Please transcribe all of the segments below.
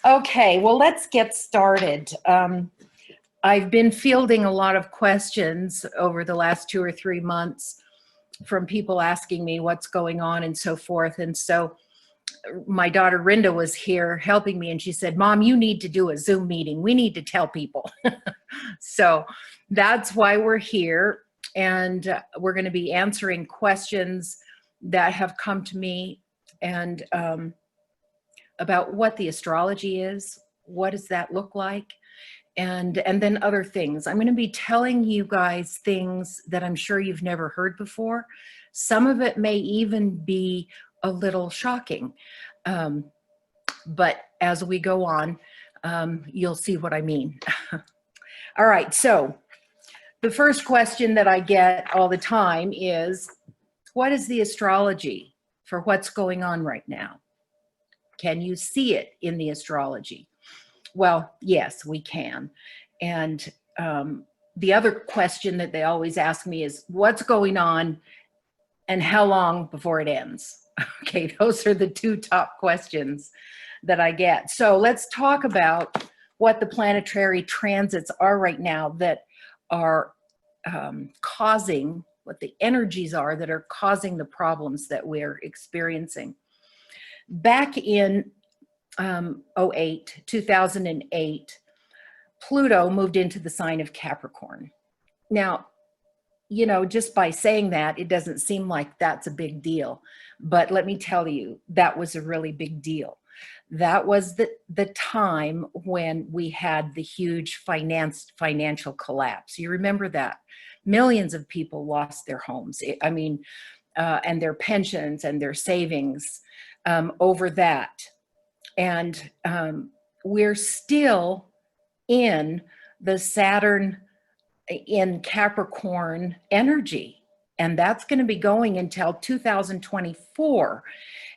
Okay, well, let's get started. I've been fielding a lot of questions over the last 2 or 3 months from people asking me what's going on and so forth. And so my daughter Rinda was here helping me, and she said, Mom, you need to do a Zoom meeting. We need to tell people. So that's why we're here. And we're going to be answering questions that have come to me and about what the astrology is, what does that look like, and then other things. I'm going to be telling you guys things that I'm sure you've never heard before. Some of it may even be a little shocking, but as we go on, you'll see what I mean. All right, so the first question that I get all the time is, what is the astrology for what's going on right now? Can you see it in the astrology? Well, yes, we can. And the other question that they always ask me is, what's going on and how long before it ends? Okay, those are the two top questions that I get. So let's talk about what the planetary transits are right now that are causing, what the energies are that are causing the problems that we're experiencing. Back in 2008, Pluto moved into the sign of Capricorn. Now, you know, just by saying that, it doesn't seem like that's a big deal. But let me tell you, that was a really big deal. That was the time when we had the huge financial collapse. You remember that? Millions of people lost their homes. I mean, and their pensions and their savings over that. And we're still in the Saturn in Capricorn energy, and that's going to be going until 2024.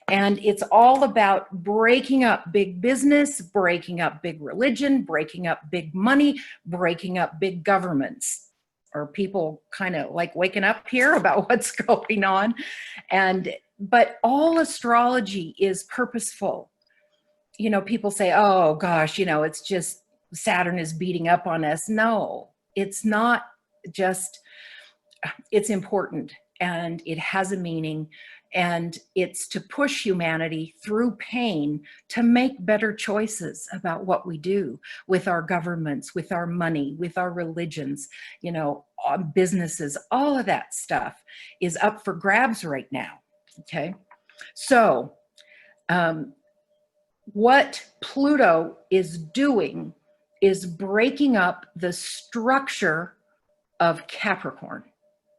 And it's all about breaking up big business, breaking up big religion, breaking up big money, breaking up big governments. Are people kind of like waking up here about what's going on? But all astrology is purposeful. You know, people say, oh gosh, you know, it's just Saturn is beating up on us. No, it's not just, it's important and it has a meaning, and it's to push humanity through pain to make better choices about what we do with our governments, with our money, with our religions, you know, businesses. All of that stuff is up for grabs right now. Okay. So, what Pluto is doing is breaking up the structure of Capricorn,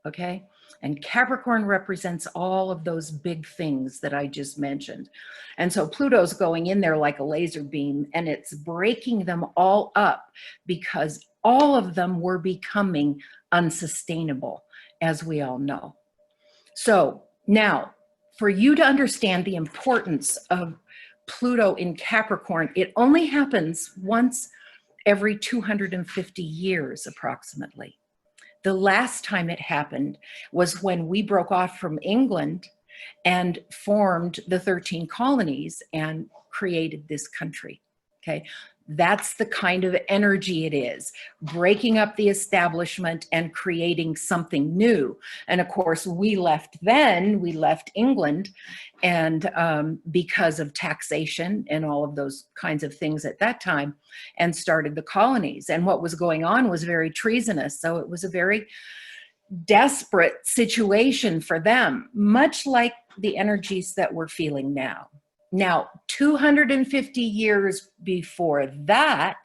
okay? And Capricorn represents all of those big things that I just mentioned. And so Pluto's going in there like a laser beam, and it's breaking them all up because all of them were becoming unsustainable, as we all know. So now, for you to understand the importance of Pluto in Capricorn, it only happens once every 250 years approximately. The last time it happened was when we broke off from England and formed the 13 colonies and created this country. Okay, that's the kind of energy it is, breaking up the establishment and creating something new. And of course, we left England, and because of taxation and all of those kinds of things at that time, and started the colonies. And what was going on was very treasonous. So it was a very desperate situation for them, much like the energies that we're feeling now. Now, 250 years before that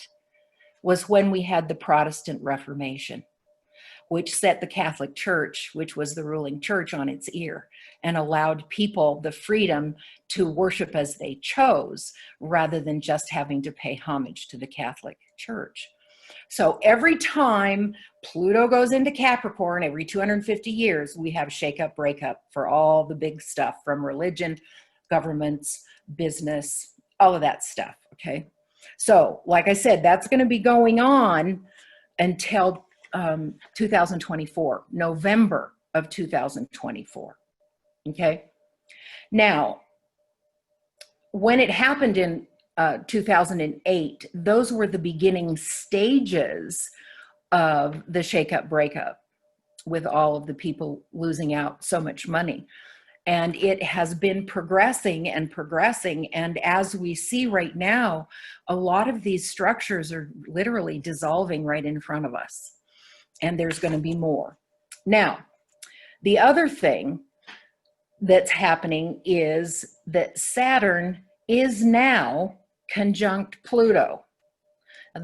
was when we had the Protestant Reformation, which set the Catholic Church, which was the ruling church, on its ear and allowed people the freedom to worship as they chose rather than just having to pay homage to the Catholic Church. So every time Pluto goes into Capricorn, every 250 years, we have shake-up, break-up for all the big stuff from religion, governments, business, all of that stuff, okay? So, like I said, that's going to be going on until 2024, November of 2024, okay? Now, when it happened in 2008, those were the beginning stages of the shake-up breakup, with all of the people losing out so much money. And it has been progressing and progressing. And as we see right now, a lot of these structures are literally dissolving right in front of us. And there's going to be more. Now, the other thing that's happening is that Saturn is now conjunct Pluto.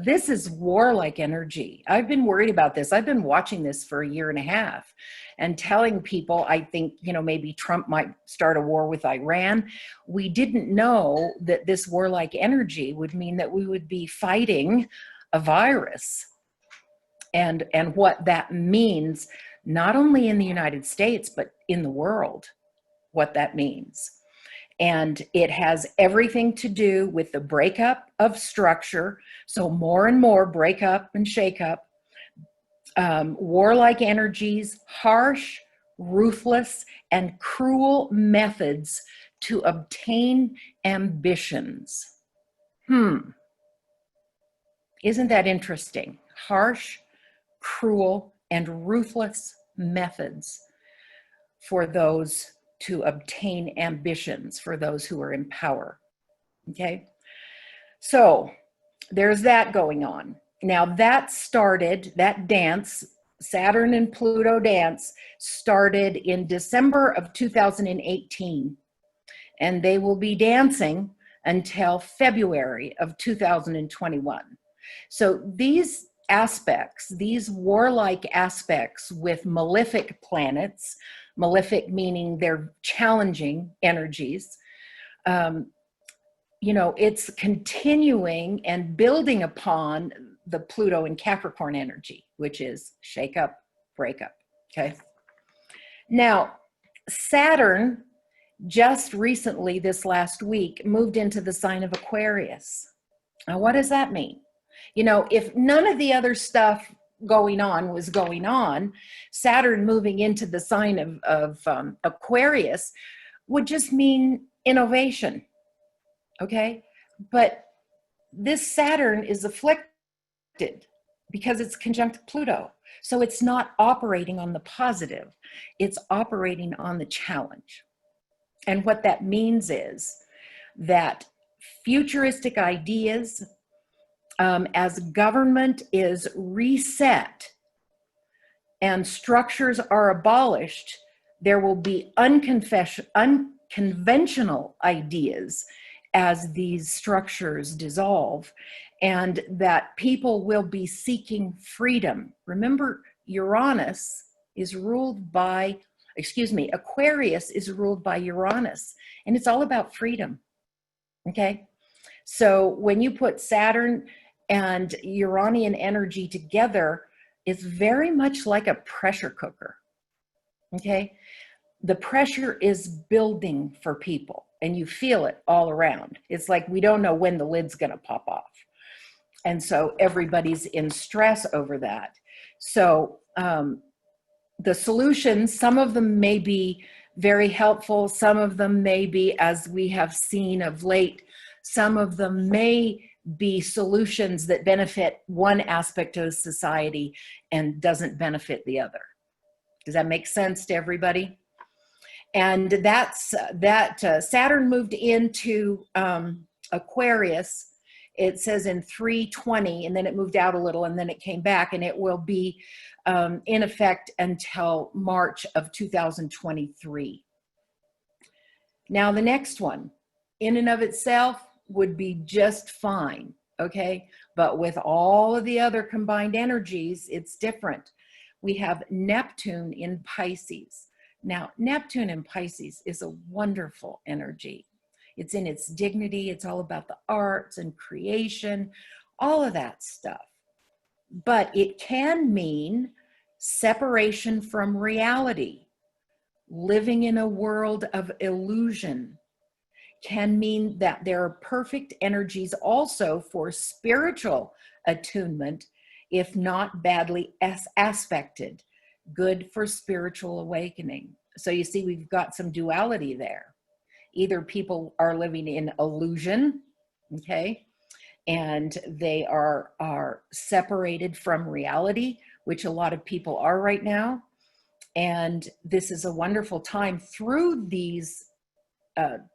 This is warlike energy. I've been worried about this. I've been watching this for a year and a half and telling people, I think, maybe Trump might start a war with Iran. We didn't know that this warlike energy would mean that we would be fighting a virus, and what that means, not only in the United States, but in the world, what that means. And it has everything to do with the breakup of structure. So more and more breakup and shakeup, warlike energies, harsh, ruthless, and cruel methods to obtain ambitions. Isn't that interesting? Harsh, cruel, and ruthless methods for those to obtain ambitions, for those who are in power. Okay, so there's that going on. Now that dance, Saturn and Pluto dance, started in December of 2018, and they will be dancing until February of 2021. So these aspects, these warlike aspects with malefic planets, malefic meaning they're challenging energies, it's continuing and building upon the Pluto and Capricorn energy, which is shake up, break up. Okay. Now, Saturn just recently, this last week, moved into the sign of Aquarius. Now, what does that mean? If none of the other stuff going on was going on, Saturn moving into the sign of Aquarius would just mean innovation. Okay. But this Saturn is afflicted because it's conjunct Pluto. So it's not operating on the positive, it's operating on the challenge. And what that means is that futuristic ideas, as government is reset and structures are abolished, there will be unconventional ideas as these structures dissolve, and that people will be seeking freedom. Remember, Aquarius is ruled by Uranus, and it's all about freedom. Okay? So when you put Saturn and Uranian energy together, it's very much like a pressure cooker. Okay? The pressure is building for people, and you feel it all around. It's like we don't know when the lid's going to pop off. And so everybody's in stress over that. So the solutions, some of them may be very helpful. Some of them may be, as we have seen of late, some of them may be solutions that benefit one aspect of society and doesn't benefit the other. Does that make sense to everybody? And Saturn moved into Aquarius. It says in 320, and then it moved out a little, and then it came back, and it will be in effect until March of 2023. Now the next one, in and of itself, would be just fine, okay? But with all of the other combined energies, it's different. We have Neptune in Pisces. Now, Neptune in Pisces is a wonderful energy. It's in its dignity. It's all about the arts and creation, all of that stuff. But it can mean separation from reality, living in a world of illusion. Can mean that there are perfect energies also for spiritual attunement, if not badly aspected, good for spiritual awakening. So you see, we've got some duality there. Either people are living in illusion okay? And they are separated from reality, which a lot of people are right now. And this is a wonderful time through these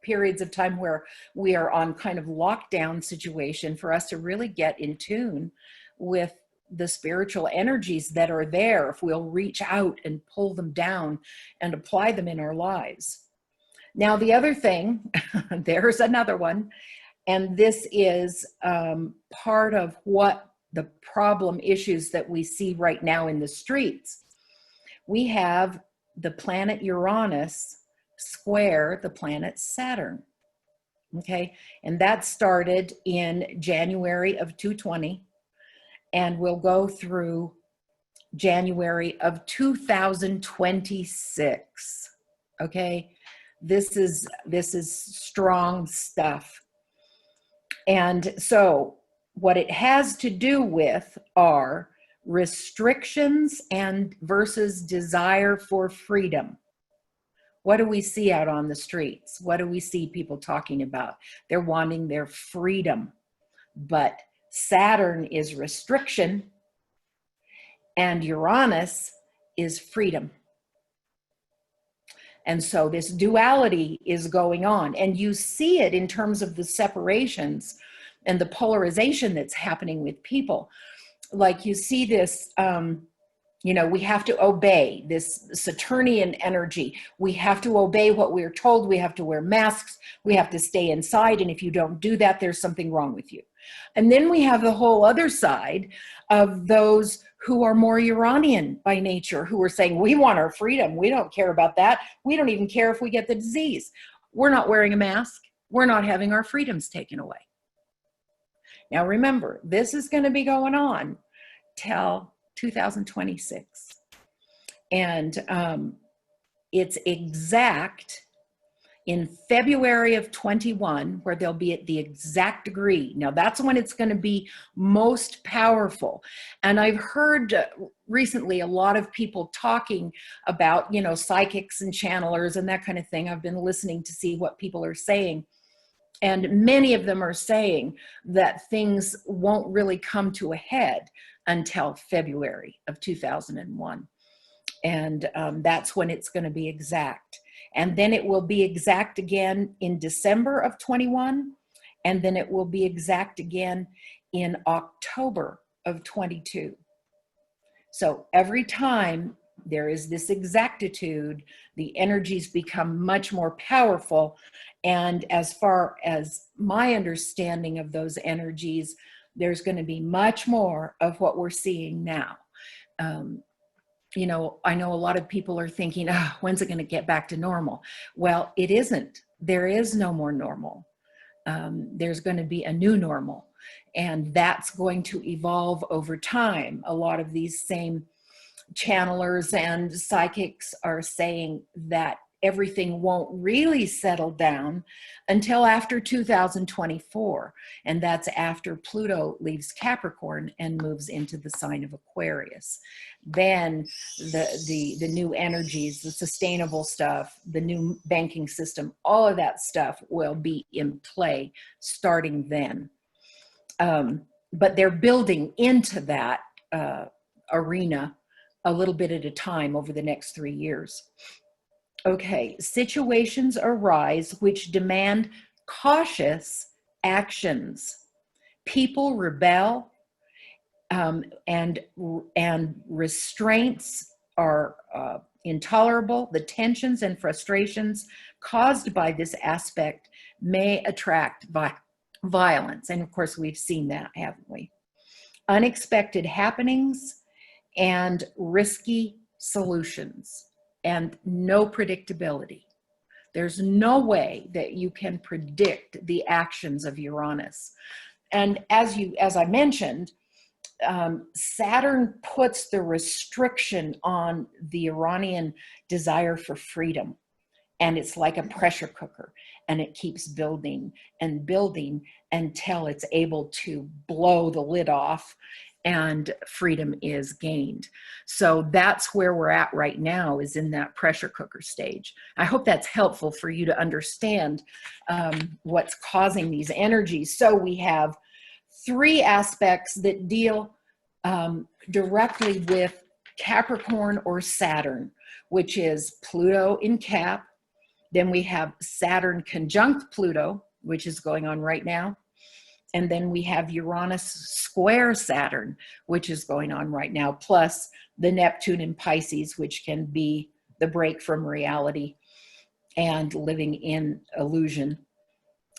periods of time where we are on kind of lockdown situation for us to really get in tune with the spiritual energies that are there if we'll reach out and pull them down and apply them in our lives. Now, the other thing, there's another one, and this is part of what the problem issues that we see right now in the streets. We have the planet Uranus square the planet Saturn, okay? And that started in January of 2020 and will go through January of 2026, okay? This is strong stuff. And so what it has to do with are restrictions and versus desire for freedom. What do we see out on the streets? What do we see people talking about? They're wanting their freedom. But Saturn is restriction and Uranus is freedom. And so this duality is going on. And you see it in terms of the separations and the polarization that's happening with people. Like you see this, you know, we have to obey this Saturnian energy. We have to obey what we're told. We have to wear masks. We have to stay inside. And if you don't do that, there's something wrong with you. And then we have the whole other side of those who are more Uranian by nature, who are saying, we want our freedom. We don't care about that. We don't even care if we get the disease. We're not wearing a mask. We're not having our freedoms taken away. Now, remember, this is going to be going on till 2026. And it's exact in February of 21, where they'll be at the exact degree. Now, that's when it's going to be most powerful. And I've heard recently a lot of people talking about, you know, psychics and channelers and that kind of thing. I've been listening to see what people are saying. And many of them are saying that things won't really come to a head until February of 2001. And that's when it's going to be exact. And then it will be exact again in December of 21. And then it will be exact again in October of 22. So every time there is this exactitude, the energies become much more powerful. And as far as my understanding of those energies, there's going to be much more of what we're seeing now. You know, I know a lot of people are thinking, oh, when's it going to get back to normal? Well, it isn't. There is no more normal. There's going to be a new normal, and that's going to evolve over time. A lot of these same channelers and psychics are saying that everything won't really settle down until after 2024. And that's after Pluto leaves Capricorn and moves into the sign of Aquarius. Then the new energies, the sustainable stuff, the new banking system, all of that stuff will be in play starting then. But they're building into that arena a little bit at a time over the next 3 years. Okay, situations arise which demand cautious actions. People rebel, and restraints are intolerable. The tensions and frustrations caused by this aspect may attract violence. And of course, we've seen that, haven't we? Unexpected happenings and risky solutions. And no predictability. There's no way that you can predict the actions of Uranus. And as I mentioned, Saturn puts the restriction on the Uranian desire for freedom. And it's like a pressure cooker, and it keeps building and building until it's able to blow the lid off and freedom is gained. So that's where we're at right now, is in that pressure cooker stage. I hope that's helpful for you to understand what's causing these energies. So we have 3 aspects that deal directly with Capricorn or Saturn, which is Pluto in Cap. Then we have Saturn conjunct Pluto, which is going on right now. And then we have Uranus square Saturn, which is going on right now, plus the Neptune in Pisces, which can be the break from reality and living in illusion.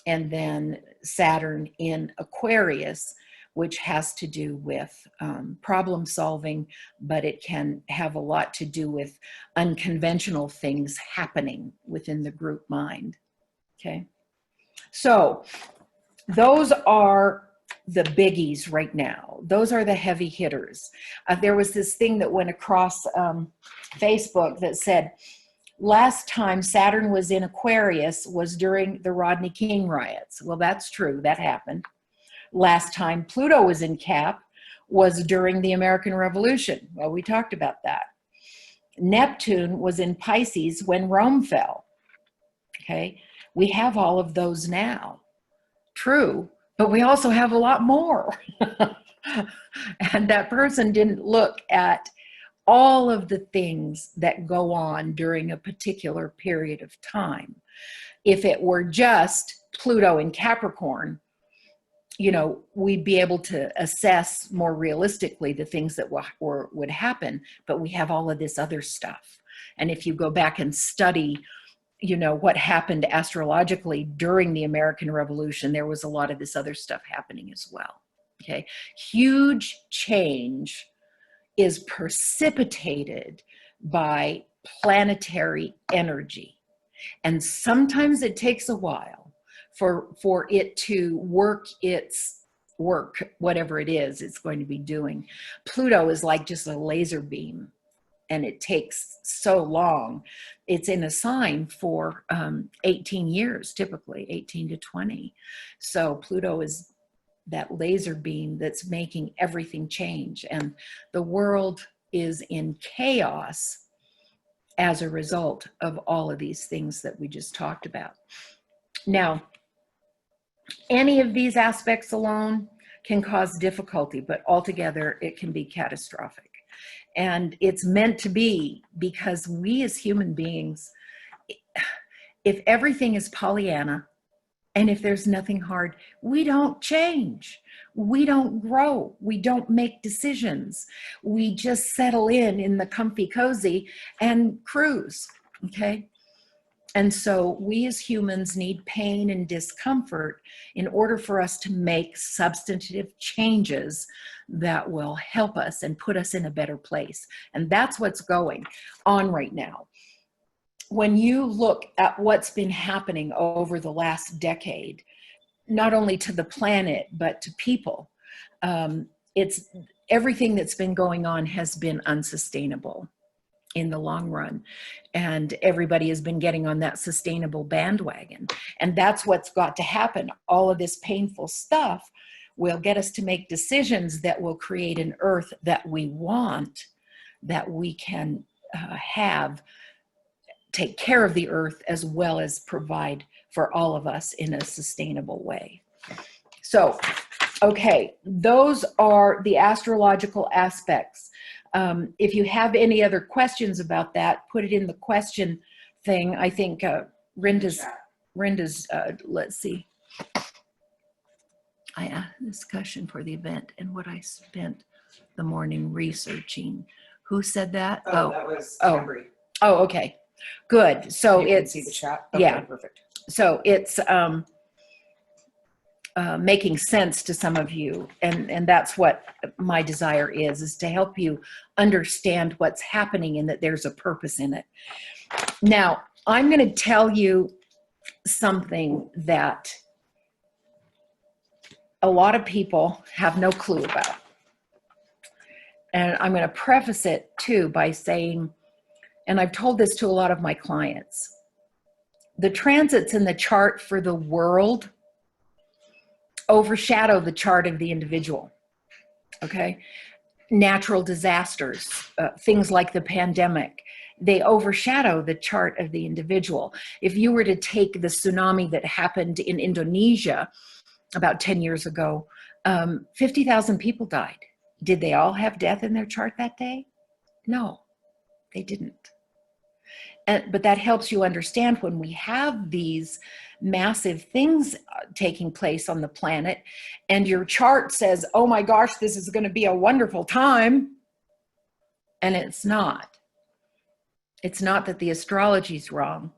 And then Saturn in Aquarius, which has to do with problem solving, but it can have a lot to do with unconventional things happening within the group mind. Okay, so those are the biggies right now. Those are the heavy hitters. There was this thing that went across Facebook that said, last time Saturn was in Aquarius was during the Rodney King riots. Well, that's true. That happened. Last time Pluto was in Cap was during the American Revolution. Well, we talked about that. Neptune was in Pisces when Rome fell. Okay. We have all of those now. True. But we also have a lot more. And that person didn't look at all of the things that go on during a particular period of time. If it were just Pluto in Capricorn, you know, we'd be able to assess more realistically the things that would happen, but we have all of this other stuff. And if you go back and study, you know, what happened astrologically during the American Revolution, there was a lot of this other stuff happening as well. Okay. Huge change is precipitated by planetary energy. And sometimes it takes a while for it to work its work, whatever it is it's going to be doing. Pluto is like just a laser beam, and it takes so long. It's in a sign for 18 years, typically 18 to 20. So Pluto is that laser beam that's making everything change. And the world is in chaos as a result of all of these things that we just talked about. Now, any of these aspects alone can cause difficulty, but altogether it can be catastrophic. And it's meant to be, because we as human beings, if everything is Pollyanna, and if there's nothing hard, we don't change. We don't grow. We don't make decisions. We just settle in the comfy cozy and cruise, okay? And so we as humans need pain and discomfort in order for us to make substantive changes that will help us and put us in a better place. And that's what's going on right now. When you look at what's been happening over the last decade, not only to the planet, but to people, it's everything that's been going on has been unsustainable in the long run. And everybody has been getting on that sustainable bandwagon. And that's what's got to happen. All of this painful stuff will get us to make decisions that will create an earth that we want, that we can take care of the earth as well as provide for all of us in a sustainable way. So, okay, those are the astrological aspects. If you have any other questions about that, put it in the question thing. I think Rinda's, let's see. I asked a discussion for the event and what I spent the morning researching. Who said that? Oh, that was Camry. Oh, okay. Good. So You can it's, see the chat. Okay, yeah, perfect. So it's making sense to some of you, and that's what my desire is to help you understand what's happening and that there's a purpose in it. Now, I'm going to tell you something that a lot of people have no clue about. And I'm going to preface it too by saying, and I've told this to a lot of my clients, the transits in the chart for the world overshadow the chart of the individual. okay? Natural disasters, things like the pandemic, they overshadow the chart of the individual. If you were to take the tsunami that happened in Indonesia about 10 years ago, 50,000 people died. Did they all have death in their chart that day? No, they didn't. But that helps you understand when we have these massive things taking place on the planet and your chart says, oh my gosh, this is going to be a wonderful time. And it's not. It's not that the astrology is wrong.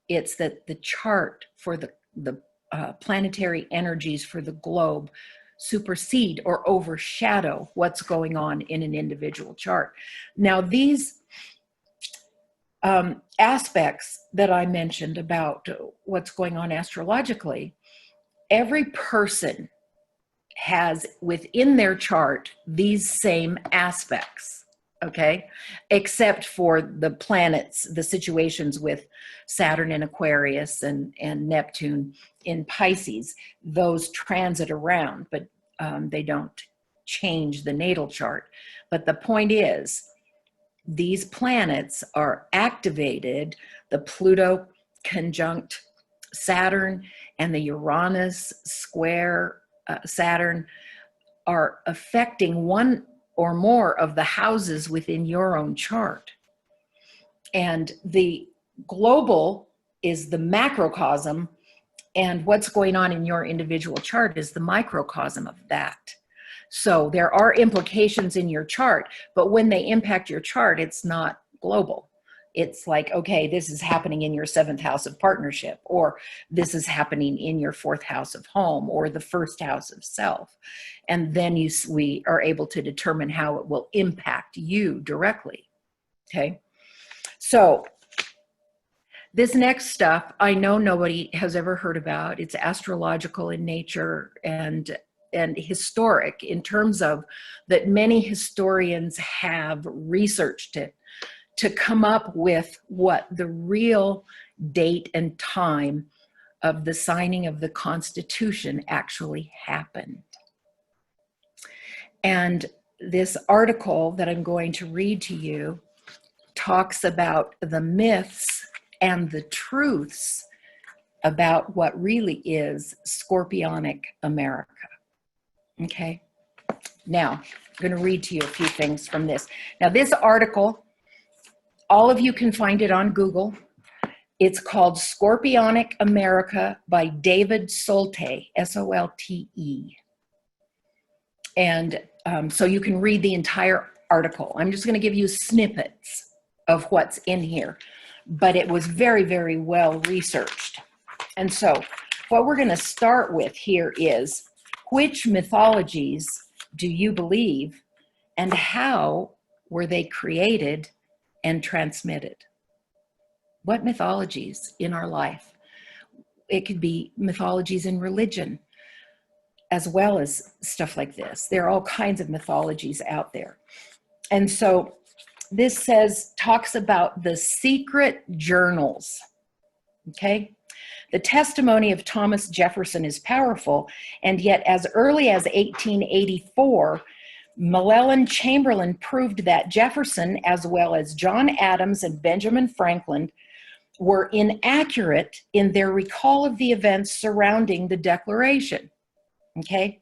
It's that the chart for the planetary energies for the globe supersede or overshadow what's going on in an individual chart. Now, these aspects that I mentioned about what's going on astrologically, every person has within their chart these same aspects, okay? Except for the planets, the situations with Saturn in Aquarius and Neptune in Pisces, those transit around, but they don't change the natal chart. But the point is, these planets are activated, the Pluto conjunct Saturn and the Uranus square Saturn are affecting one or more of the houses within your own chart. And the global is the macrocosm, and what's going on in your individual chart is the microcosm of that. So there are implications in your chart, but when they impact your chart, it's not global. It's like, okay, this is happening in your 7th house of partnership, or this is happening in your 4th house of home, or the 1st house of self. And then we are able to determine how it will impact you directly, okay? So this next stuff, I know nobody has ever heard about. It's astrological in nature and historic in terms of that many historians have researched it to come up with what the real date and time of the signing of the Constitution actually happened. And this article that I'm going to read to you talks about the myths and the truths about what really is Scorpionic America. Okay, now I'm going to read to you a few things from this. Now, this article, all of you can find it on Google. It's called Scorpionic America by David Solte, S-O-L-T-E. And so you can read the entire article. I'm just going to give you snippets of what's in here, but it was very, very well researched. And so what we're going to start with here is, which mythologies do you believe, and how were they created and transmitted? What mythologies in our life? It could be mythologies in religion, as well as stuff like this. There are all kinds of mythologies out there. And so this talks about the secret journals, okay? The testimony of Thomas Jefferson is powerful, and yet as early as 1884, Llewellyn Chamberlain proved that Jefferson, as well as John Adams and Benjamin Franklin, were inaccurate in their recall of the events surrounding the Declaration, okay?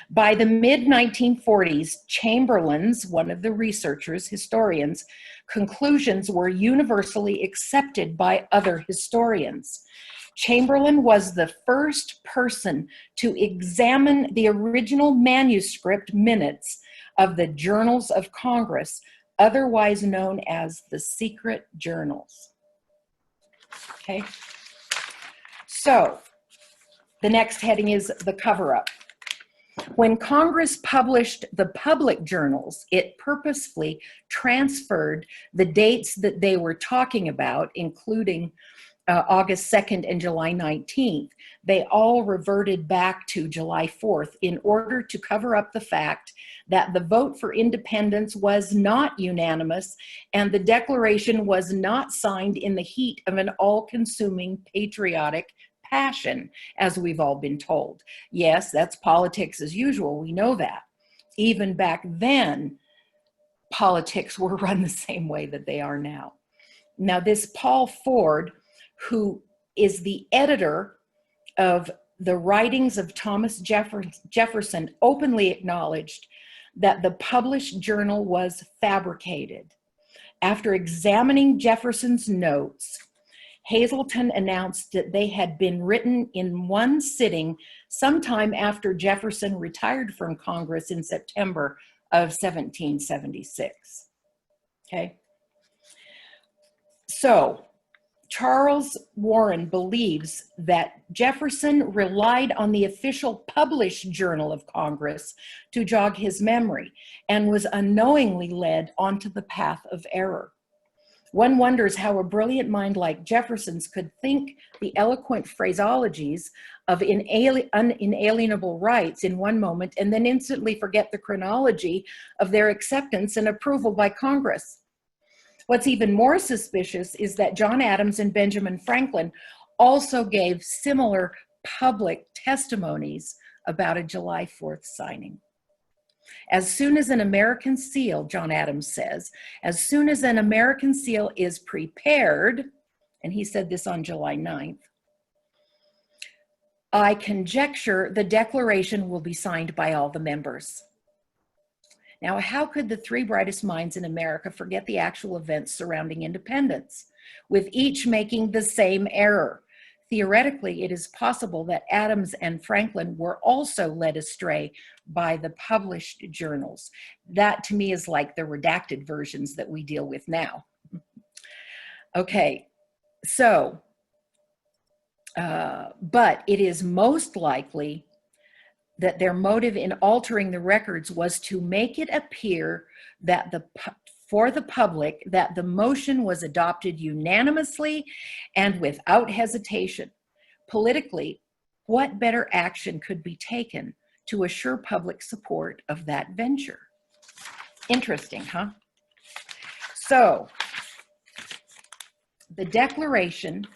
By the mid-1940s, Chamberlain's, one of the researchers, historians, conclusions were universally accepted by other historians. Chamberlain was the first person to examine the original manuscript minutes of the Journals of Congress, otherwise known as the secret journals. Okay, so the next heading is the cover-up. When Congress published the public journals, it purposefully transferred the dates that they were talking about, including August 2nd and July 19th. They all reverted back to July 4th in order to cover up the fact that the vote for independence was not unanimous and the Declaration was not signed in the heat of an all-consuming patriotic passion, as we've all been told. Yes, that's politics as usual. We know that. even back then, politics were run the same way that they are now. Now, this Paul Ford, who is the editor of the writings of Thomas Jefferson, openly acknowledged that the published journal was fabricated. After examining Jefferson's notes, Hazelton announced that they had been written in one sitting sometime after Jefferson retired from Congress in September of 1776. Okay. So Charles Warren believes that Jefferson relied on the official published journal of Congress to jog his memory and was unknowingly led onto the path of error. One wonders how a brilliant mind like Jefferson's could think the eloquent phraseologies of unalienable rights in one moment and then instantly forget the chronology of their acceptance and approval by Congress. What's even more suspicious is that John Adams and Benjamin Franklin also gave similar public testimonies about a July 4th signing. As soon as an American seal, John Adams says, as soon as an American seal is prepared, and he said this on July 9th, I conjecture the declaration will be signed by all the members. Now, how could the three brightest minds in America forget the actual events surrounding independence, with each making the same error? Theoretically, it is possible that Adams and Franklin were also led astray by the published journals. That, to me, is like the redacted versions that we deal with now. Okay, so, but it is most likely that their motive in altering the records was to make it appear that for the public that the motion was adopted unanimously and without hesitation. Politically, what better action could be taken to assure public support of that venture? Interesting, huh? So, the declaration,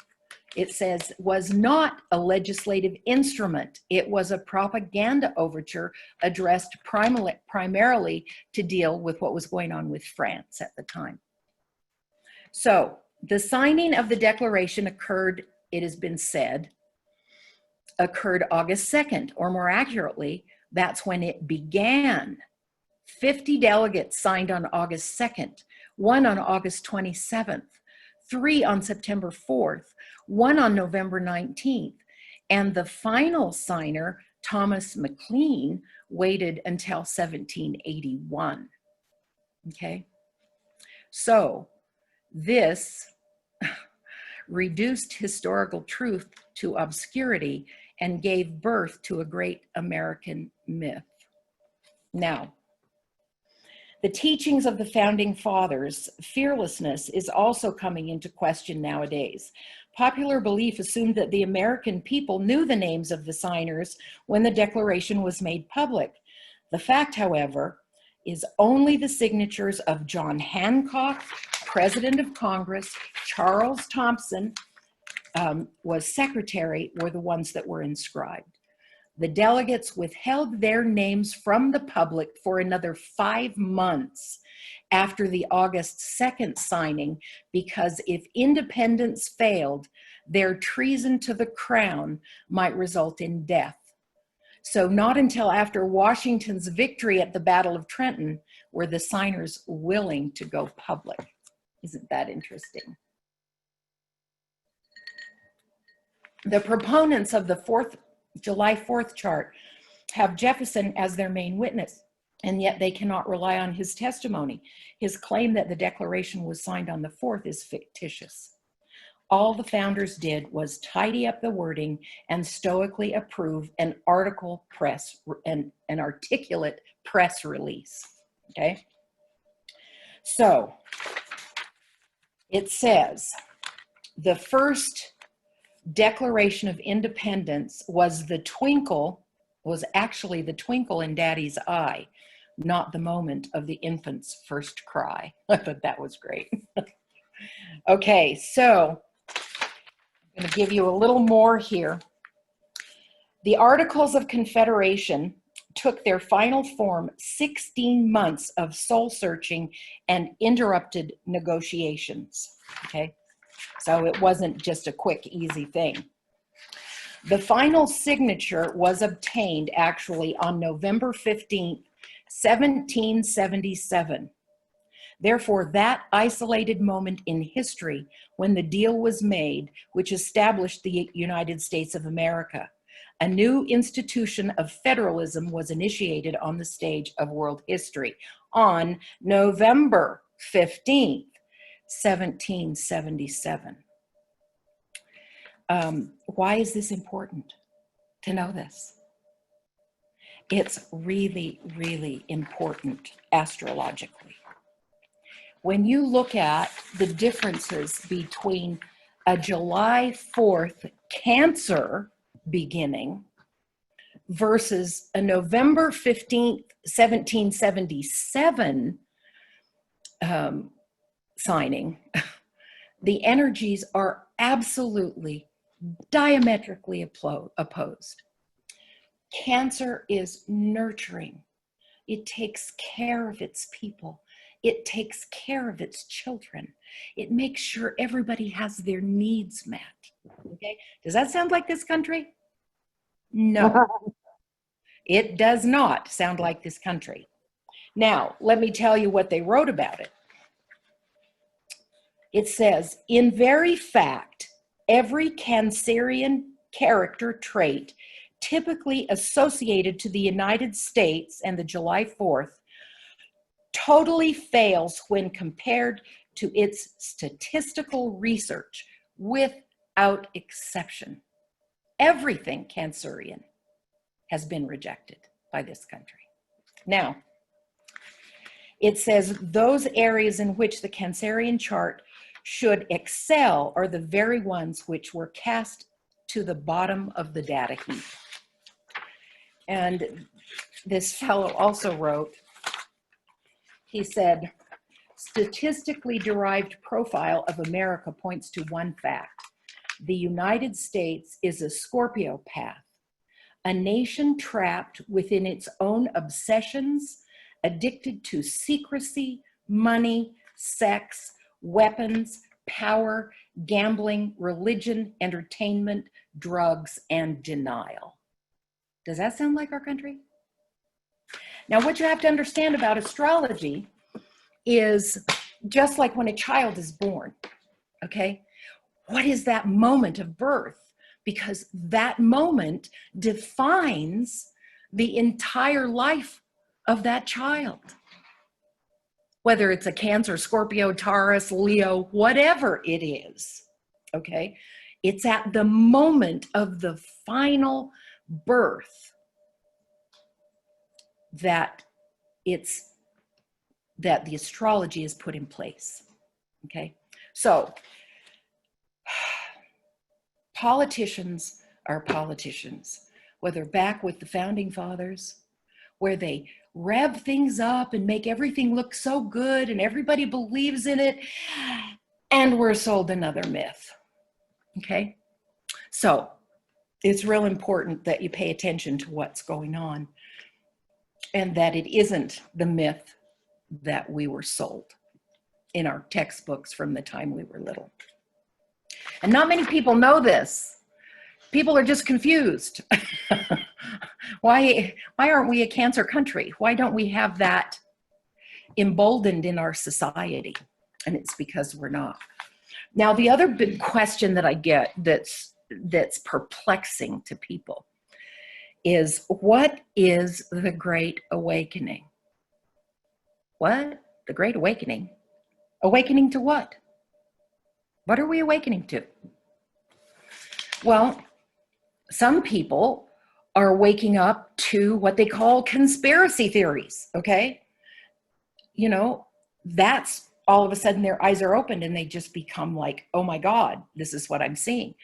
it says, was not a legislative instrument. It was a propaganda overture addressed primarily to deal with what was going on with France at the time. So the signing of the declaration occurred, it has been said, occurred August 2nd, or more accurately, that's when it began. 50 delegates signed on August 2nd, one on August 27th, 3 on September 4th, 1 on November 19th, and the final signer, Thomas McLean, waited until 1781. Okay, so this reduced historical truth to obscurity and gave birth to a great American myth. Now, the teachings of the founding fathers' fearlessness is also coming into question nowadays. Popular belief assumed that the American people knew the names of the signers when the declaration was made public. The fact, however, is only the signatures of John Hancock, President of Congress, Charles Thompson, was secretary, were the ones that were inscribed. The delegates withheld their names from the public for another 5 months after the August 2nd signing, because if independence failed, their treason to the crown might result in death. So not until after Washington's victory at the Battle of Trenton were the signers willing to go public. Isn't that interesting? The proponents of the July 4th chart have Jefferson as their main witness, and yet they cannot rely on his testimony. His claim that the declaration was signed on the 4th is fictitious. All the founders did was tidy up the wording and stoically approve an article press, an articulate press release, okay? So, it says, the first Declaration of Independence was actually the twinkle in Daddy's eye, not the moment of the infant's first cry. I thought that was great. Okay, so I'm going to give you a little more here. The Articles of Confederation took their final form 16 months of soul searching and interrupted negotiations. Okay, so it wasn't just a quick, easy thing. The final signature was obtained actually on November 15th, 1777. Therefore, that isolated moment in history when the deal was made, which established the United States of America, a new institution of federalism was initiated on the stage of world history on November 15th, 1777. Why is this important to know this? It's really, really important astrologically. When you look at the differences between a July 4th Cancer beginning versus a November 15th, 1777 signing, the energies are absolutely diametrically opposed. Cancer is nurturing. It takes care of its people. It takes care of its children. It makes sure everybody has their needs met. Okay? Does that sound like this country? No. It does not sound like this country. Now, let me tell you what they wrote about it. It says, in very fact, every Cancerian character trait typically associated to the United States and the July 4th totally fails when compared to its statistical research without exception. Everything Cancerian has been rejected by this country. Now, it says those areas in which the Cancerian chart should excel are the very ones which were cast to the bottom of the data heap. And this fellow also wrote, he said, statistically derived profile of America points to one fact. The United States is a Scorpio path, a nation trapped within its own obsessions, addicted to secrecy, money, sex, weapons, power, gambling, religion, entertainment, drugs, and denial. Does that sound like our country? Now, what you have to understand about astrology is just like when a child is born, okay? What is that moment of birth? Because that moment defines the entire life of that child. Whether it's a Cancer, Scorpio, Taurus, Leo, whatever it is, okay? It's at the moment of the final birth that the astrology is put in place, okay? So, politicians are politicians, whether back with the founding fathers, where they rev things up and make everything look so good and everybody believes in it, and we're sold another myth, okay? So it's real important that you pay attention to what's going on and that it isn't the myth that we were sold in our textbooks from the time we were little. And not many people know this. People are just confused. Why aren't we a Cancer country? Why don't we have that emboldened in our society? And it's because we're not. Now, the other big question that I get that's perplexing to people is, what is the Great Awakening? What? The Great Awakening? Awakening to what? What are we awakening to? Well, some people are waking up to what they call conspiracy theories, okay? You know, that's all of a sudden their eyes are opened and they just become like, oh my God, this is what I'm seeing.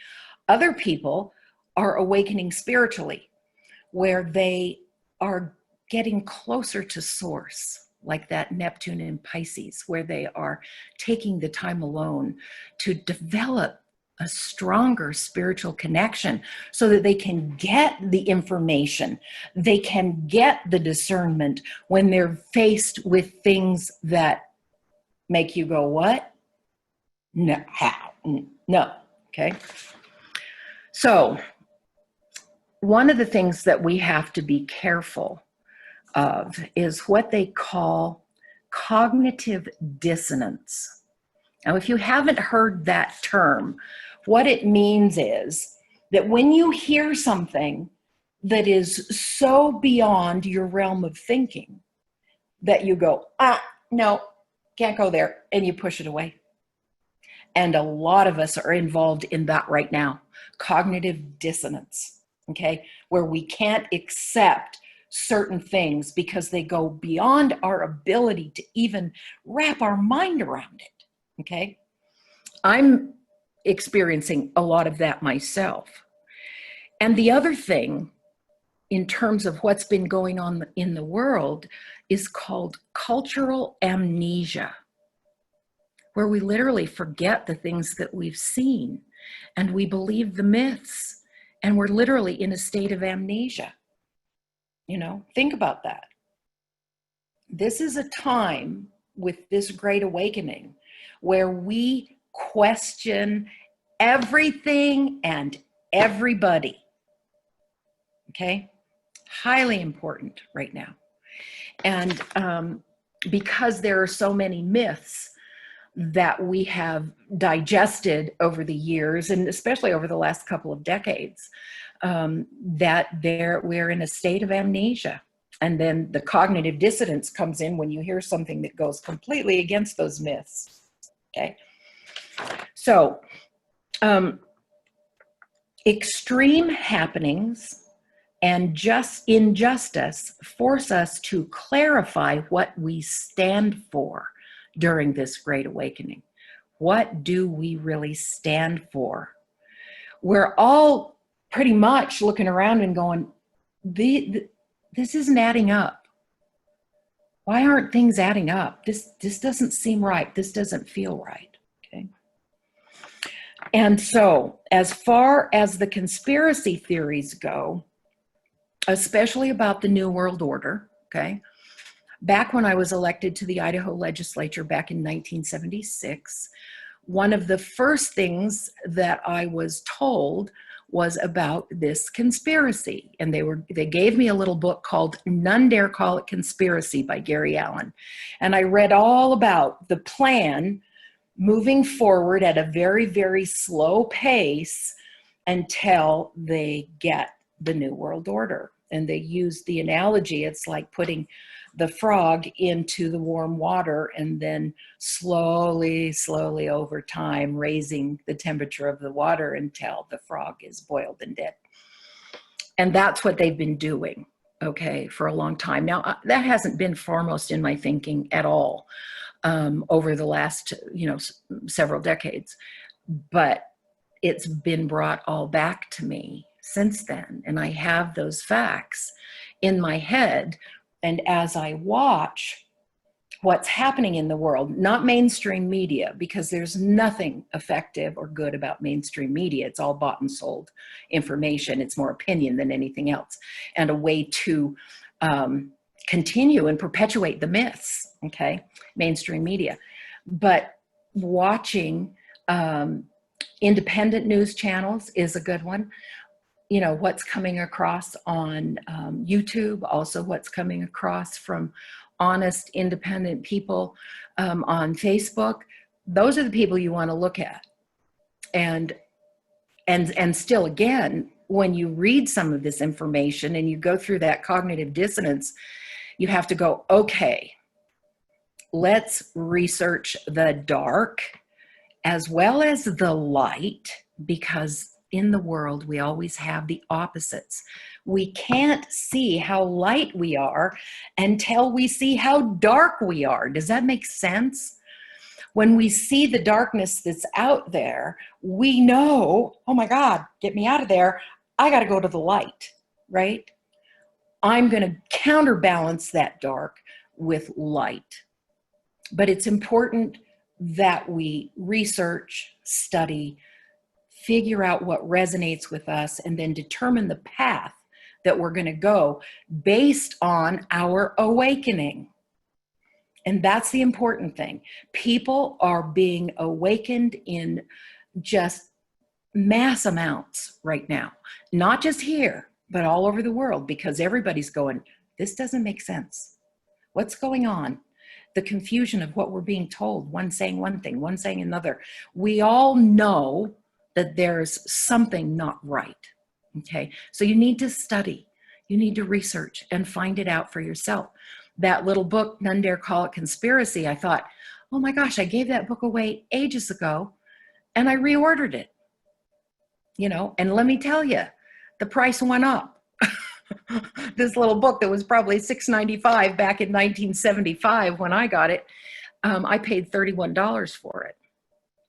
Other people are awakening spiritually, where they are getting closer to source, like that Neptune and Pisces, where they are taking the time alone to develop a stronger spiritual connection so that they can get the information, they can get the discernment when they're faced with things that make you go, what? No, how? No, okay? So one of the things that we have to be careful of is what they call cognitive dissonance. Now, if you haven't heard that term, what it means is that when you hear something that is so beyond your realm of thinking that you go, no, can't go there, and you push it away. And a lot of us are involved in that right now, cognitive dissonance, okay, where we can't accept certain things because they go beyond our ability to even wrap our mind around it, okay? I'm experiencing a lot of that myself. And the other thing, in terms of what's been going on in the world, is called cultural amnesia, where we literally forget the things that we've seen and we believe the myths, and we're literally in a state of amnesia. You know, think about that. This is a time with this great awakening where we question everything and everybody. Okay? Highly important right now. And because there are so many myths that we have digested over the years, and especially over the last couple of decades, that we're in a state of amnesia. And then the cognitive dissonance comes in when you hear something that goes completely against those myths. Okay? So, extreme happenings and just injustice force us to clarify what we stand for during this great awakening. What do we really stand for? We're all pretty much looking around and going, this isn't adding up. Why aren't things adding up? This doesn't seem right. This doesn't feel right. Okay. And so, as far as the conspiracy theories go, especially about the New World Order, okay, back when I was elected to the Idaho legislature back in 1976, one of the first things that I was told was about this conspiracy. And they gave me a little book called None Dare Call It Conspiracy by Gary Allen. And I read all about the plan moving forward at a very, very slow pace until they get the New World Order. And they used the analogy, it's like putting the frog into the warm water and then slowly, slowly over time raising the temperature of the water until the frog is boiled and dead. And that's what they've been doing, okay, for a long time. Now, that hasn't been foremost in my thinking at all over the last, several decades. But it's been brought all back to me since then. And I have those facts in my head. And as I watch what's happening in the world, not mainstream media, because there's nothing effective or good about mainstream media. It's all bought and sold information. It's more opinion than anything else, and a way to continue and perpetuate the myths, okay? Mainstream media. But watching independent news channels is a good one. You know, what's coming across on YouTube, also what's coming across from honest, independent people on Facebook. Those are the people you want to look at. And still, again, when you read some of this information and you go through that cognitive dissonance, you have to go, okay, let's research the dark as well as the light, because in the world, we always have the opposites. We can't see how light we are until we see how dark we are. Does that make sense? When we see the darkness that's out there, we know, oh my God, get me out of there. I got to go to the light, right? I'm going to counterbalance that dark with light. But it's important that we research, study, figure out what resonates with us, and then determine the path that we're going to go based on our awakening. And that's the important thing. People are being awakened in just mass amounts right now, not just here, but all over the world, because everybody's going, this doesn't make sense. What's going on? The confusion of what we're being told, one saying one thing, one saying another. We all know that there's something not right. Okay, so you need to study, you need to research and find it out for yourself. That little book, None Dare Call It Conspiracy, I thought, oh my gosh, I gave that book away ages ago and I reordered it, you know, and let me tell you, the price went up. This little book that was probably $6.95 back in 1975 when I got it, I paid $31 for it.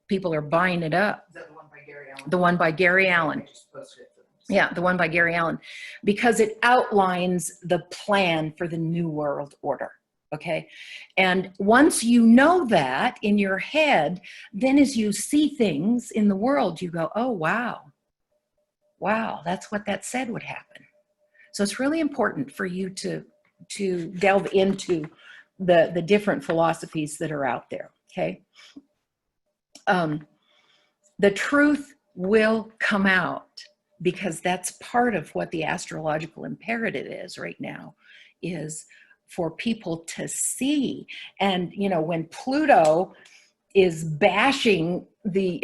People are buying it up. Is that the one by Gary Allen? The one by Gary Allen. I just posted it. Yeah, the one by Gary Allen, because it outlines the plan for the New World Order. Okay. And once you know that in your head, then as you see things in the world, you go, oh, wow. Wow, that's what that said would happen. So it's really important for you to delve into the different philosophies that are out there. Okay. The truth will come out, because that's part of what the astrological imperative is right now, is for people to see. And, you know, when Pluto is bashing the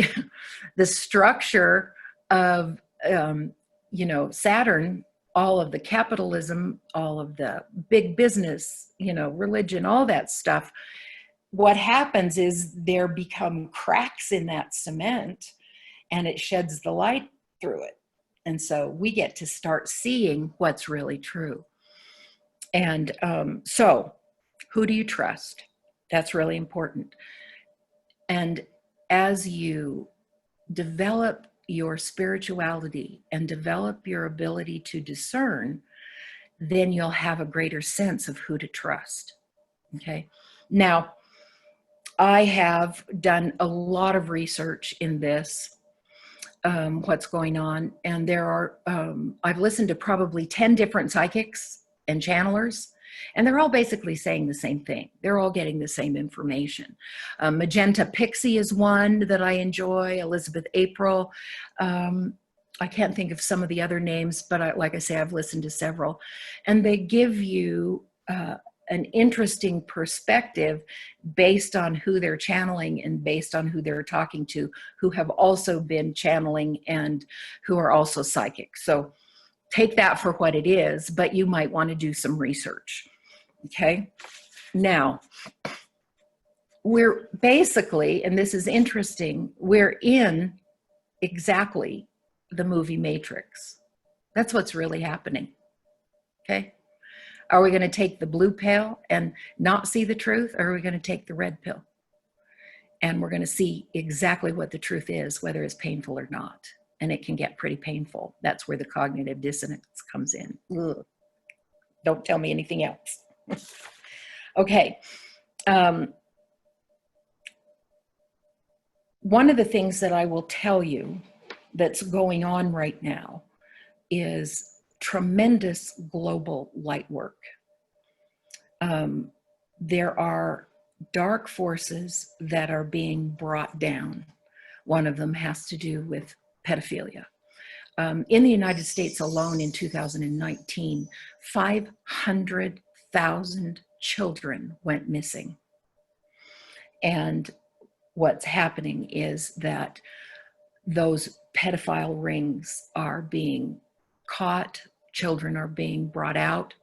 structure of, you know, Saturn, all of the capitalism, all of the big business, you know, religion, all that stuff, what happens is there become cracks in that cement and it sheds the light through it. And so we get to start seeing what's really true. And so who do you trust? That's really important. And as you develop your spirituality and develop your ability to discern, then you'll have a greater sense of who to trust. Okay. Now, I have done a lot of research in this. What's going on, and there are I've listened to probably 10 different psychics and channelers, and they're all basically saying the same thing. They're all getting the same information. Magenta Pixie is one that I enjoy. Elizabeth April. I can't think of some of the other names, but like I say, I've listened to several, and they give you an interesting perspective based on who they're channeling and based on who they're talking to, who have also been channeling and who are also psychic. So take that for what it is, but you might want to do some research. Okay. Now, we're basically, and this is interesting, we're in exactly the movie Matrix. That's what's really happening. Okay. Are we going to take the blue pill and not see the truth? Or are we going to take the red pill? And we're going to see exactly what the truth is, whether it's painful or not. And it can get pretty painful. That's where the cognitive dissonance comes in. Ugh. Don't tell me anything else. Okay. One of the things that I will tell you that's going on right now is tremendous global light work. There are dark forces that are being brought down. One of them has to do with pedophilia. In the United States alone in 2019, 500,000 children went missing. And what's happening is that those pedophile rings are being caught. Children are being brought out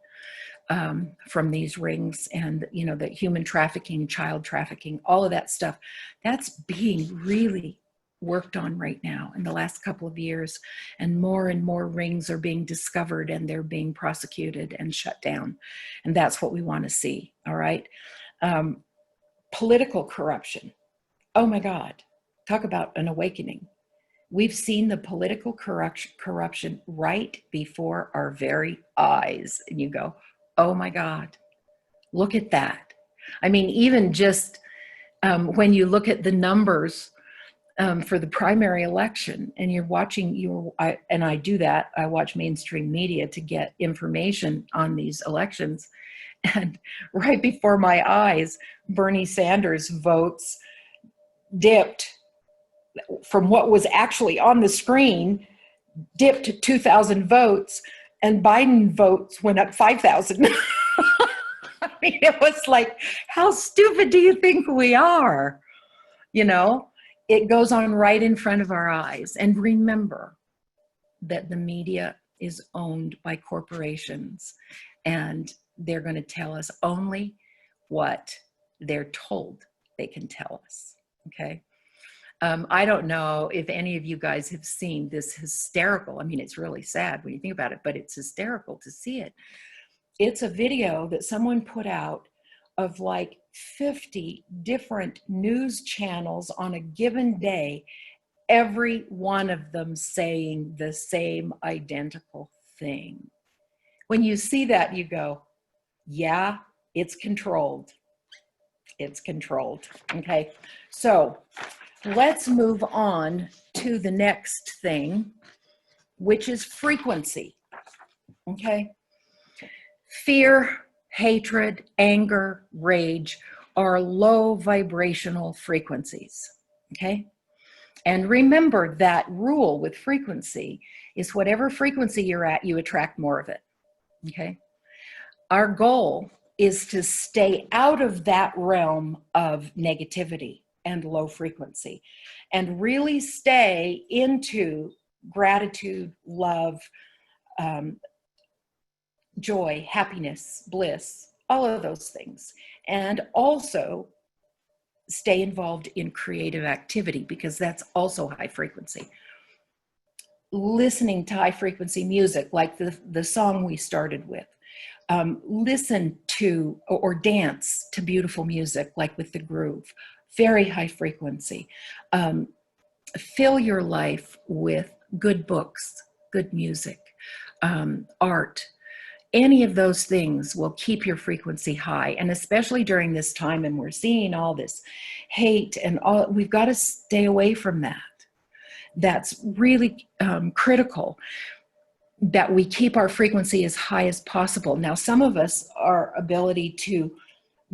from these rings, and you know, the human trafficking, child trafficking, all of that stuff, that's being really worked on right now in the last couple of years, and more rings are being discovered and they're being prosecuted and shut down. And that's what we want to see. All right. Political corruption. Oh my God. Talk about an awakening. We've seen the political corruption right before our very eyes. And you go, oh my God, look at that. I mean, even just when you look at the numbers for the primary election, and you're watching, and I do that, I watch mainstream media to get information on these elections. And right before my eyes, Bernie Sanders' votes dipped from what was actually on the screen, dipped 2,000 votes, and Biden votes went up 5,000. I mean, it was like, how stupid do you think we are? You know, it goes on right in front of our eyes. And remember that the media is owned by corporations, and they're going to tell us only what they're told they can tell us. Okay. I don't know if any of you guys have seen this hysterical, I mean, it's really sad when you think about it, but it's hysterical to see it. It's a video that someone put out of like 50 different news channels on a given day, every one of them saying the same identical thing. When you see that, you go, yeah, it's controlled. It's controlled. Okay. So let's move on to the next thing, which is frequency. Okay. Fear, hatred, anger, rage are low vibrational frequencies. Okay. And remember that rule with frequency is whatever frequency you're at, you attract more of it. Okay. Our goal is to stay out of that realm of negativity and low frequency, and really stay into gratitude, love, joy, happiness, bliss, all of those things. And also stay involved in creative activity, because that's also high frequency. Listening to high frequency music, like the song we started with. Listen to or dance to beautiful music, like with the groove. Very high frequency. Fill your life with good books, good music, art. Any of those things will keep your frequency high. And especially during this time, and we're seeing all this hate and all, we've got to stay away from that. That's really critical, that we keep our frequency as high as possible. Now, some of us, our ability to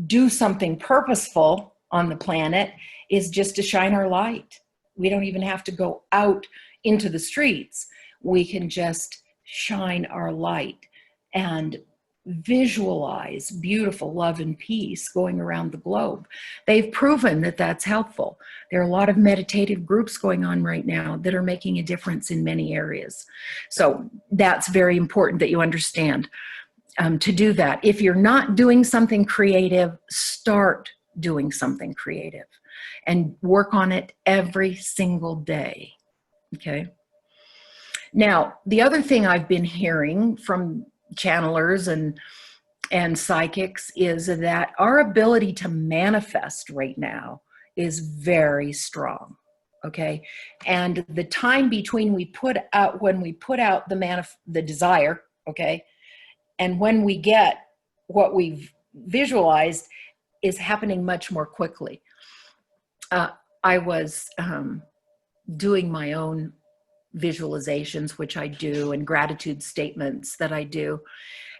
do something purposeful on the planet is just to shine our light. We don't even have to go out into the streets. We can just shine our light and visualize beautiful love and peace going around the globe. They've proven that that's helpful. There are a lot of meditative groups going on right now that are making a difference in many areas. So that's very important that you understand to do that. If you're not doing something creative, start doing something creative and work on it every single day. Okay. Now, the other thing I've been hearing from channelers and psychics is that our ability to manifest right now is very strong. Okay. And the time between when we put out the desire, okay, and when we get what we've visualized is happening much more quickly. I was doing my own visualizations, which I do, and gratitude statements that I do.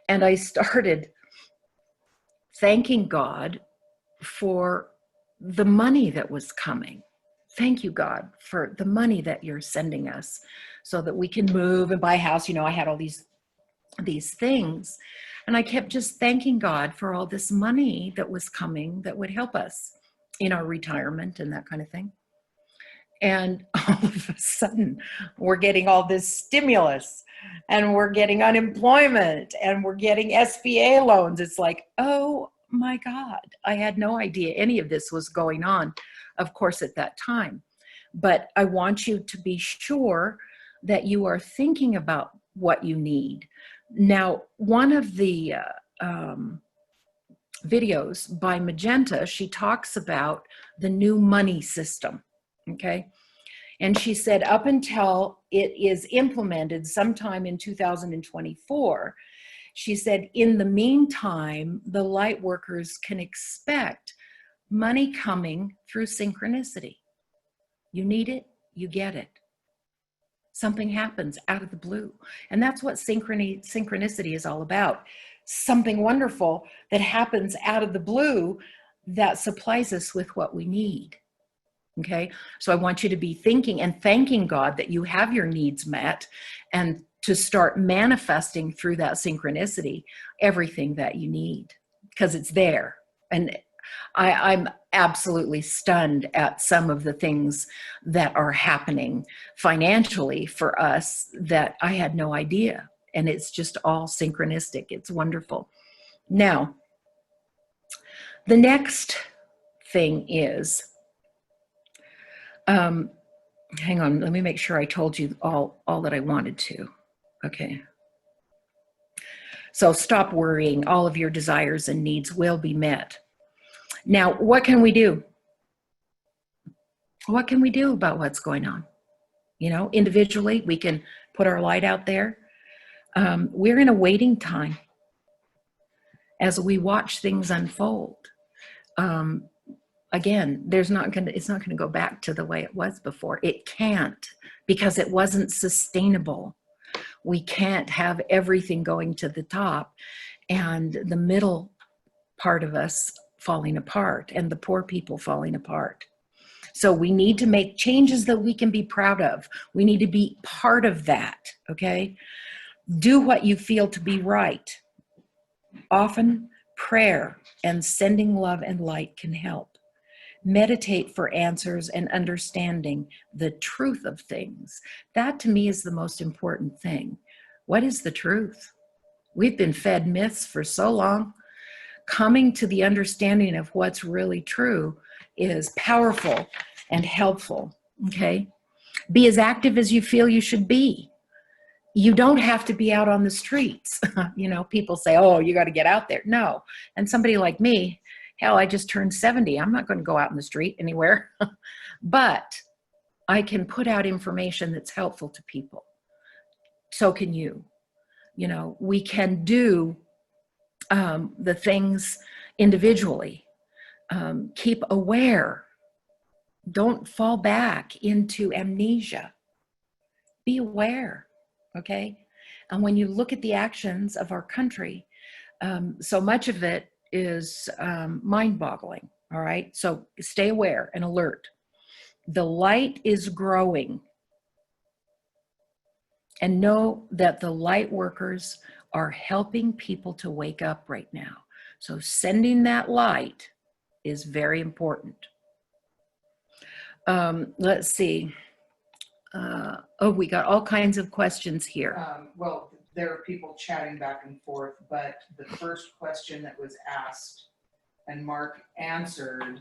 And I started thanking God for the money that was coming. Thank you, God, for the money that you're sending us so that we can move and buy a house. You know, I had all these things, and I kept just thanking God for all this money that was coming that would help us in our retirement and that kind of thing. And all of a sudden, we're getting all this stimulus, and we're getting unemployment, and we're getting SBA loans. It's like, oh my God, I had no idea any of this was going on, of course, at that time. But I want you to be sure that you are thinking about what you need. Now, one of the videos by Magenta, she talks about the new money system. Okay. And she said up until it is implemented sometime in 2024, she said, in the meantime, the light workers can expect money coming through synchronicity. You need it, you get it. Something happens out of the blue. And that's what synchronicity is all about. Something wonderful that happens out of the blue that supplies us with what we need. Okay, so I want you to be thinking and thanking God that you have your needs met, and to start manifesting through that synchronicity everything that you need, because it's there. And I'm absolutely stunned at some of the things that are happening financially for us that I had no idea. And it's just all synchronistic. It's wonderful. Now, the next thing is, hang on, let me make sure I told you all that I wanted to. Okay. So stop worrying. All of your desires and needs will be met. Now, what can we do? What can we do about what's going on? You know, individually, we can put our light out there. We're in a waiting time as we watch things unfold. Again, it's not going to go back to the way it was before. It can't, because it wasn't sustainable. We can't have everything going to the top and the middle part of us falling apart and the poor people falling apart. So we need to make changes that we can be proud of. We need to be part of that, okay? Do what you feel to be right. Often prayer and sending love and light can help. Meditate for answers and understanding the truth of things. That to me is the most important thing. What is the truth? We've been fed myths for so long. Coming to the understanding of what's really true is powerful and helpful, okay? Be as active as you feel you should be. You don't have to be out on the streets. You know, people say, oh, you got to get out there. No. And somebody like me, hell, I just turned 70. I'm not going to go out in the street anywhere. But I can put out information that's helpful to people. So can you. You know, we can do the things individually. Keep aware. Don't fall back into amnesia. Be aware, okay? And when you look at the actions of our country, so much of it is mind-boggling, all right? So stay aware and alert. The light is growing. And know that the light workers are helping people to wake up right now. So sending that light is very important. Let's see. Oh, we got all kinds of questions here. Well, there are people chatting back and forth, but the first question that was asked and Mark answered,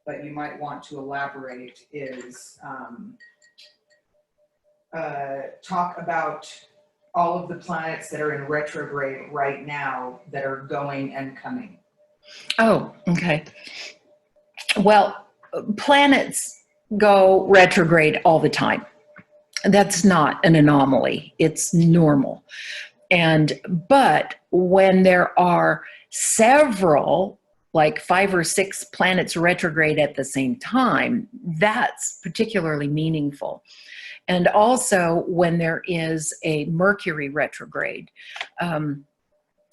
but you might want to elaborate, is talk about all of the planets that are in retrograde right now that are going and coming. Oh, okay. Well, planets go retrograde all the time. That's not an anomaly. It's normal. But when there are several, like 5 or 6 planets retrograde at the same time, that's particularly meaningful. And also when there is a Mercury retrograde,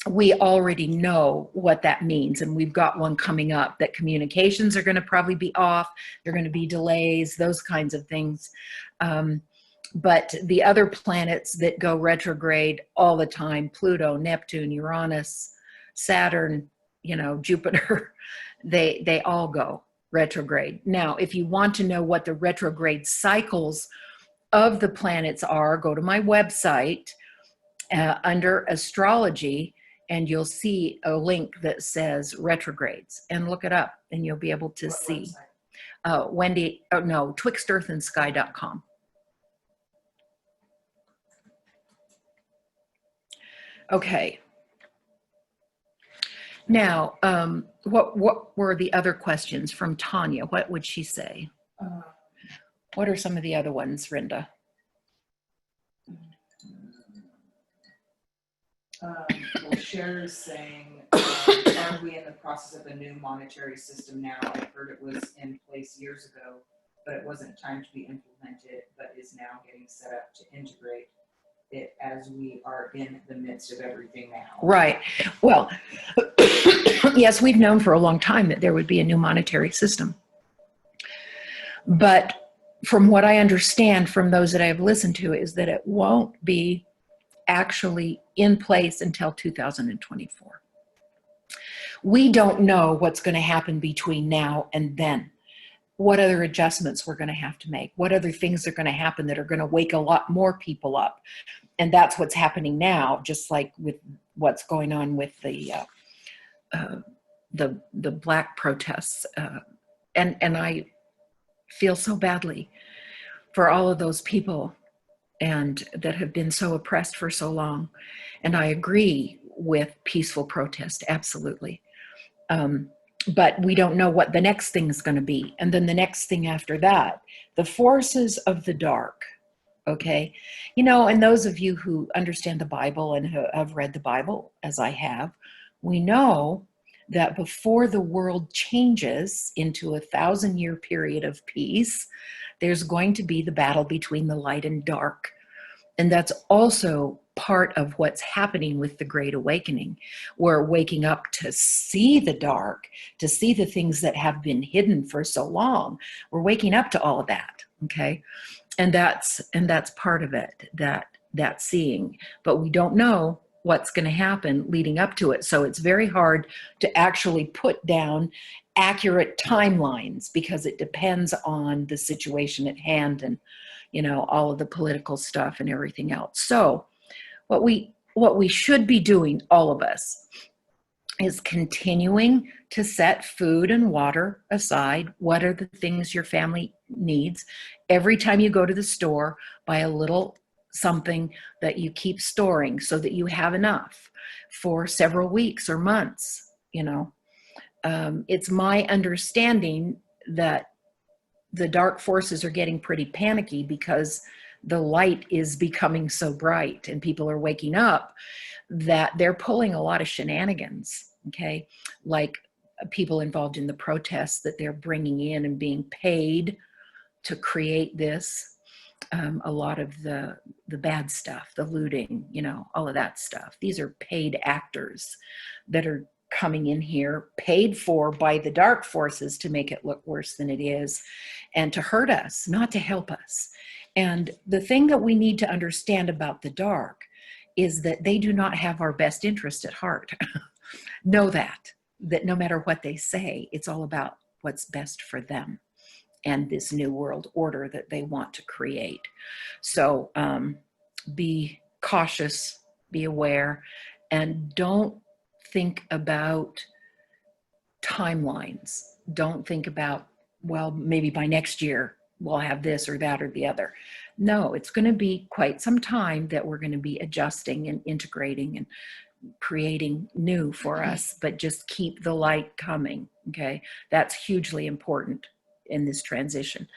we already know what that means. And we've got one coming up that communications are going to probably be off. There are going to be delays, those kinds of things. But the other planets that go retrograde all the time, Pluto, Neptune, Uranus, Saturn, you know, Jupiter, they all go retrograde. Now, if you want to know what the retrograde cycles of the planets are, go to my website under Astrology, and you'll see a link that says retrogrades, and look it up and you'll be able to see. Wendy, oh no, twixt-earth-and-sky.com. Okay. Now, what were the other questions from Tanya? What would she say? What are some of the other ones, Rinda? Well, Cher is saying, are we in the process of a new monetary system now? I heard it was in place years ago. but it wasn't time to be implemented, but is now getting set up to integrate it as we are in the midst of everything now. Right. Well, yes, we've known for a long time that there would be a new monetary system. But from what I understand from those that I've listened to is that it won't be actually in place until 2024. We don't know what's going to happen between now and then. What other adjustments we're going to have to make, what other things are going to happen that are going to wake a lot more people up. And that's what's happening now, just like with what's going on with the Black protests. And I feel so badly for all of those people and that have been so oppressed for so long. And I agree with peaceful protest, absolutely. But we don't know what the next thing is going to be. And then the next thing after that, the forces of the dark, okay? You know, and those of you who understand the Bible and have read the Bible, as I have, we know that before the world changes into a 1,000-year period of peace, there's going to be the battle between the light and dark. And that's also part of what's happening with the Great Awakening. We're waking up to see the dark, to see the things that have been hidden for so long. We're waking up to all of that, okay? And that's part of it, that seeing. But we don't know what's going to happen leading up to it. So it's very hard to actually put down accurate timelines because it depends on the situation at hand and, you know, all of the political stuff and everything else. So what we should be doing, all of us, is continuing to set food and water aside. What are the things your family needs? Every time you go to the store, buy a little something that you keep storing so that you have enough for several weeks or months, you know. It's my understanding that the dark forces are getting pretty panicky because the light is becoming so bright and people are waking up, that they're pulling a lot of shenanigans, okay? Like people involved in the protests that they're bringing in and being paid to create this. A lot of the bad stuff, the looting, you know, all of that stuff. These are paid actors that are coming in here, paid for by the dark forces to make it look worse than it is and to hurt us, not to help us. And the thing that we need to understand about the dark is that they do not have our best interest at heart. Know that no matter what they say, it's all about what's best for them and this new world order that they want to create. So be cautious, be aware, and don't think about timelines. Don't think about, well, maybe by next year we'll have this or that or the other. No, it's going to be quite some time that we're going to be adjusting and integrating and creating new for us, but just keep the light coming, okay? That's hugely important in this transition.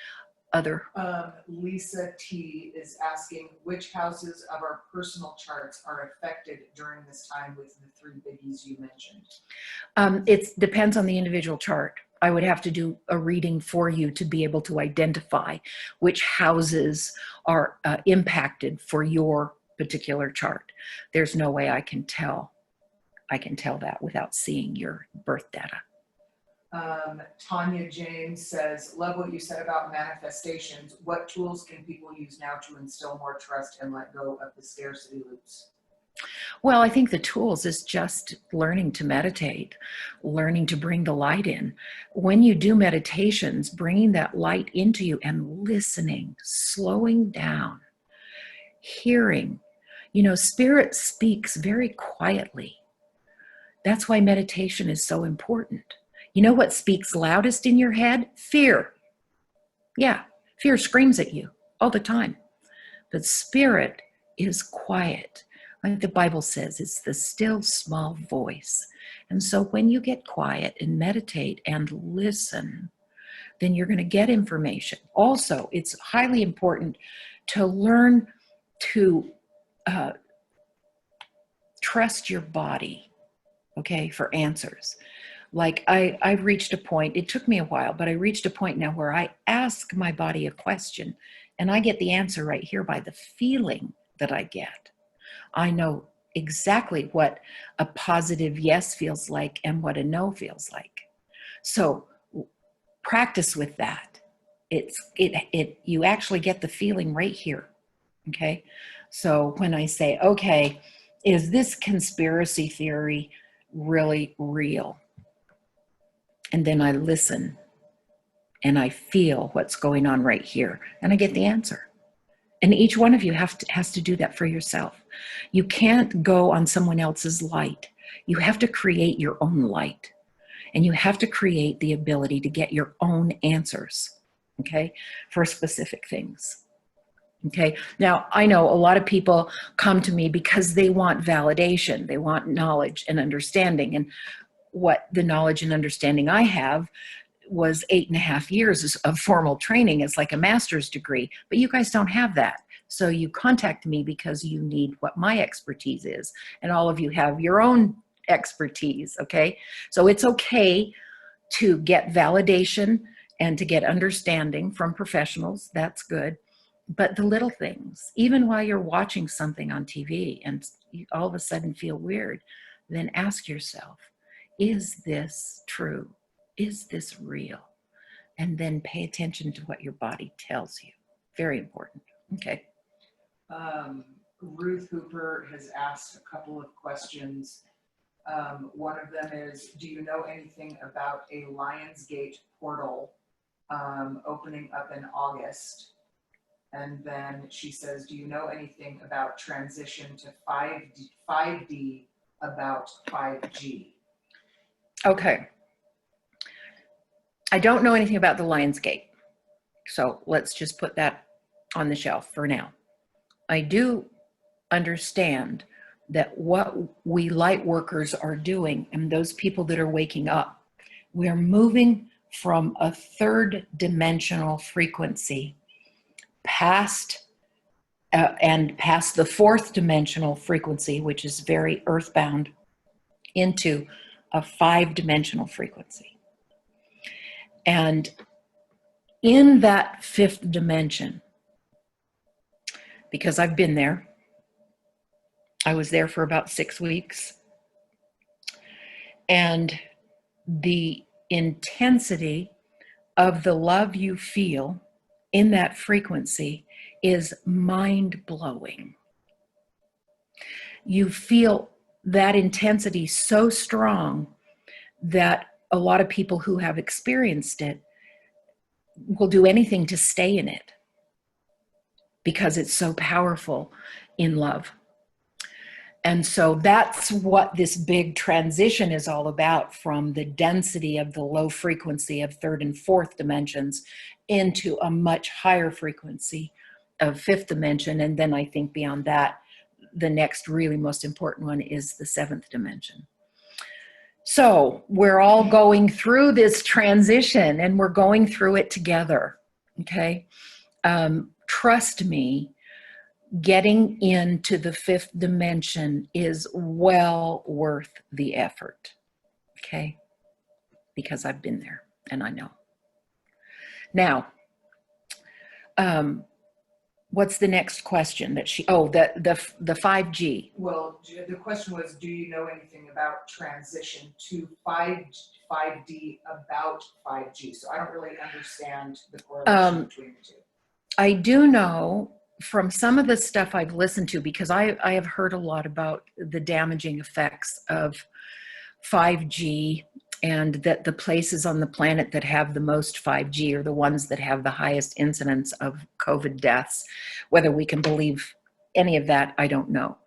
Lisa T is asking which houses of our personal charts are affected during this time with the 3 biggies you mentioned. It depends on the individual chart. I would have to do a reading for you to be able to identify which houses are impacted for your particular chart. There's no way I can tell that without seeing your birth data. Tanya James says, love what you said about manifestations. What tools can people use now to instill more trust and let go of the scarcity loops? Well, I think the tools is just learning to meditate, learning to bring the light in. When you do meditations, bringing that light into you and listening, slowing down, hearing. You know, spirit speaks very quietly. That's why meditation is so important. You know what speaks loudest in your head? Fear. Yeah, fear screams at you all the time. But spirit is quiet. Like the Bible says, it's the still small voice. And so when you get quiet and meditate and listen, then you're going to get information. Also, it's highly important to learn to trust your body, okay, for answers. Like I've reached a point, it took me a while, but I reached a point now where I ask my body a question and I get the answer right here by the feeling that I get. I know exactly what a positive yes feels like and what a no feels like. So practice with that. You actually get the feeling right here. Okay. So when I say, okay, is this conspiracy theory really real? And then I listen and I feel what's going on right here and I get the answer. And each one of you has to do that for yourself. You can't go on someone else's light. You have to create your own light. And you have to create the ability to get your own answers, okay, for specific things. Okay, now I know a lot of people come to me because they want validation. They want knowledge and understanding. And what the knowledge and understanding I have was 8.5 years of formal training. It's like a master's degree, but you guys don't have that. So you contact me because you need what my expertise is. And all of you have your own expertise, okay? So it's okay to get validation and to get understanding from professionals. That's good. But the little things, even while you're watching something on TV and you all of a sudden feel weird, then ask yourself, is this true? Is this real? And then pay attention to what your body tells you. Very important. Okay. Ruth Hooper has asked a couple of questions. One of them is, do you know anything about a Lionsgate portal opening up in August? And then she says, do you know anything about transition to 5D about 5G? Okay. I don't know anything about the Lionsgate. So let's just put that on the shelf for now. I do understand that what we light workers are doing, and those people that are waking up, we are moving from a third dimensional frequency past the fourth dimensional frequency, which is very earthbound, into a 5-dimensional frequency. And in that 5th dimension, because I've been there, I was there for about 6 weeks, and the intensity of the love you feel in that frequency is mind-blowing. You feel that intensity so strong that a lot of people who have experienced it will do anything to stay in it because it's so powerful in love. And so that's what this big transition is all about, from the density of the low frequency of 3rd and 4th dimensions into a much higher frequency of 5th dimension. And then I think beyond that, the next really most important one is the 7th dimension. So we're all going through this transition and we're going through it together, okay? Trust me, getting into the 5th dimension is well worth the effort, okay? Because I've been there and I know. Now, what's the next question that she, the 5G. Well, the question was, do you know anything about transition to 5D about 5G? So I don't really understand the correlation between the two. I do know from some of the stuff I've listened to, because I have heard a lot about the damaging effects of 5G, and that the places on the planet that have the most 5G are the ones that have the highest incidence of COVID deaths. Whether we can believe any of that, I don't know.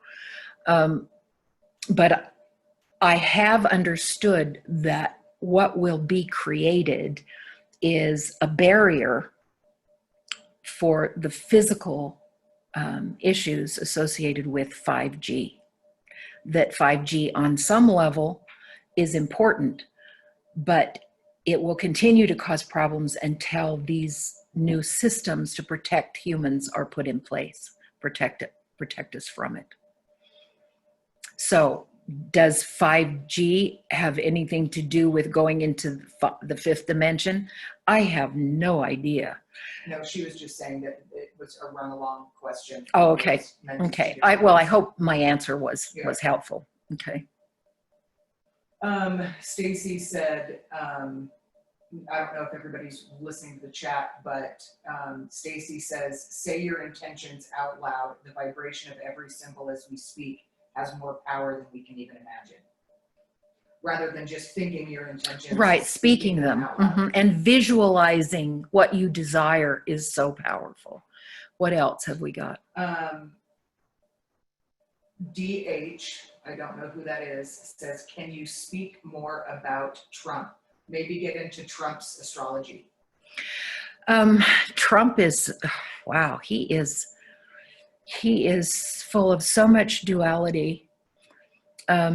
But I have understood that what will be created is a barrier for the physical issues associated with 5G. That 5G on some level is important, but it will continue to cause problems until these new systems to protect humans are put in place, protect us from it. So Does 5G have anything to do with going into the fifth dimension? I have no idea. No, she was just saying that it was a run-along question. Oh, okay. Okay. I hope my answer was helpful. Okay. Stacy said, I don't know if everybody's listening to the chat, but Stacy says, say your intentions out loud. The vibration of every symbol as we speak has more power than we can even imagine. Rather than just thinking your intentions. Right, speaking them and visualizing what you desire is so powerful. What else have we got? DH, I don't know who that is, says, can you speak more about Trump? Maybe get into Trump's astrology. Trump is, wow, he is full of so much duality.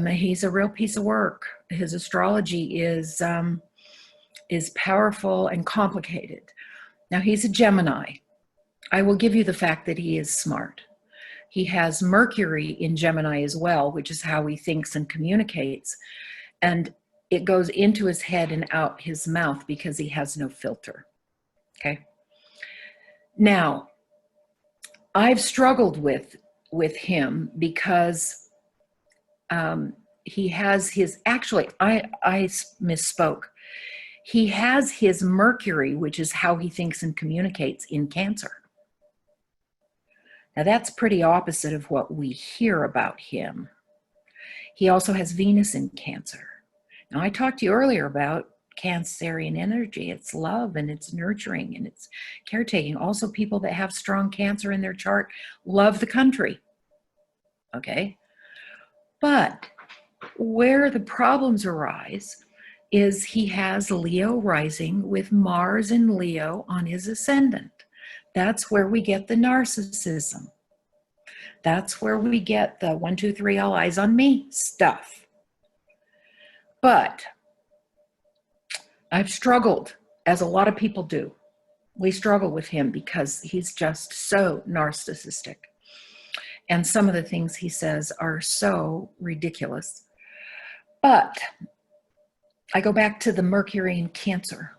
He's a real piece of work. His astrology is powerful and complicated. Now, he's a Gemini. I will give you the fact that he is smart. He has Mercury in Gemini as well, which is how he thinks and communicates. And it goes into his head and out his mouth because he has no filter. Okay. Now, I've struggled with him because he has his, actually, I misspoke. He has his Mercury, which is how he thinks and communicates, in Cancer. Now, that's pretty opposite of what we hear about him. He also has Venus in Cancer. Now, I talked to you earlier about Cancerian energy. It's love and it's nurturing and it's caretaking. Also, people that have strong Cancer in their chart love the country. Okay? But where the problems arise is he has Leo rising with Mars and Leo on his ascendant. That's where we get the narcissism. That's where we get the 1, 2, 3, all eyes on me stuff. But I've struggled, as a lot of people do. We struggle with him because he's just so narcissistic. And some of the things he says are so ridiculous. But I go back to the Mercury in Cancer,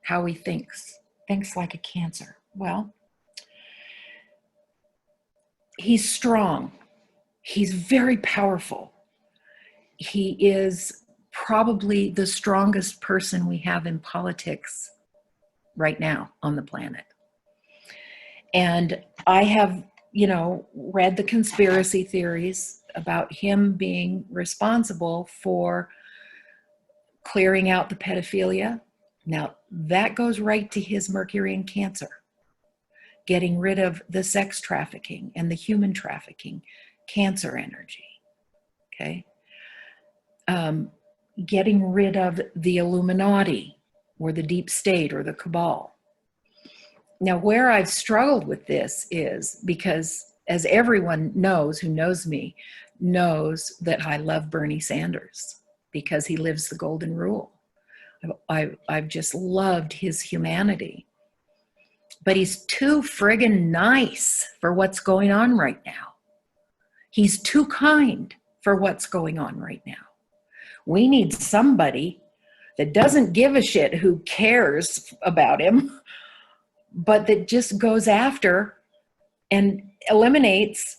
how he thinks like a Cancer. Well, he's strong. He's very powerful. He is probably the strongest person we have in politics right now on the planet. And I have, read the conspiracy theories about him being responsible for clearing out the pedophilia. Now, that goes right to his Mercury in Cancer. Getting rid of the sex trafficking and the human trafficking, Cancer energy. Okay? Getting rid of the Illuminati or the deep state or the cabal. Now, where I've struggled with this is because, as everyone knows who knows me, knows that I love Bernie Sanders because he lives the golden rule. I've just loved his humanity. But he's too friggin' nice for what's going on right now. He's too kind for what's going on right now. We need somebody that doesn't give a shit who cares about him, but that just goes after and eliminates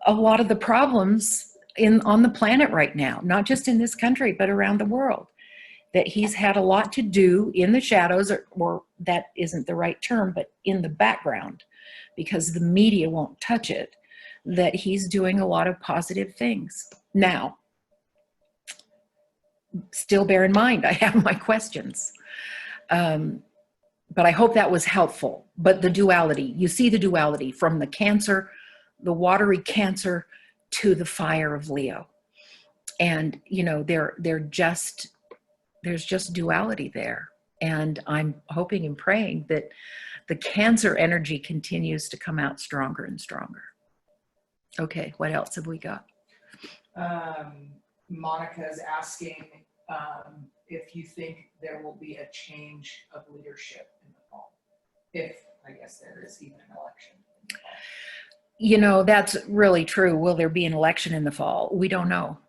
a lot of the problems on the planet right now, not just in this country, but around the world. That he's had a lot to do in the shadows, or that isn't the right term, but in the background, because the media won't touch it, that he's doing a lot of positive things. Now, still bear in mind, I have my questions. But I hope that was helpful. But the duality, you see the duality from the Cancer, the watery Cancer, to the fire of Leo. And, there's just duality there. And I'm hoping and praying that the Cancer energy continues to come out stronger and stronger. Okay, what else have we got? Monica's asking if you think there will be a change of leadership in the fall. If, I guess, there is even an election in the fall. That's really true. Will there be an election in the fall? We don't know.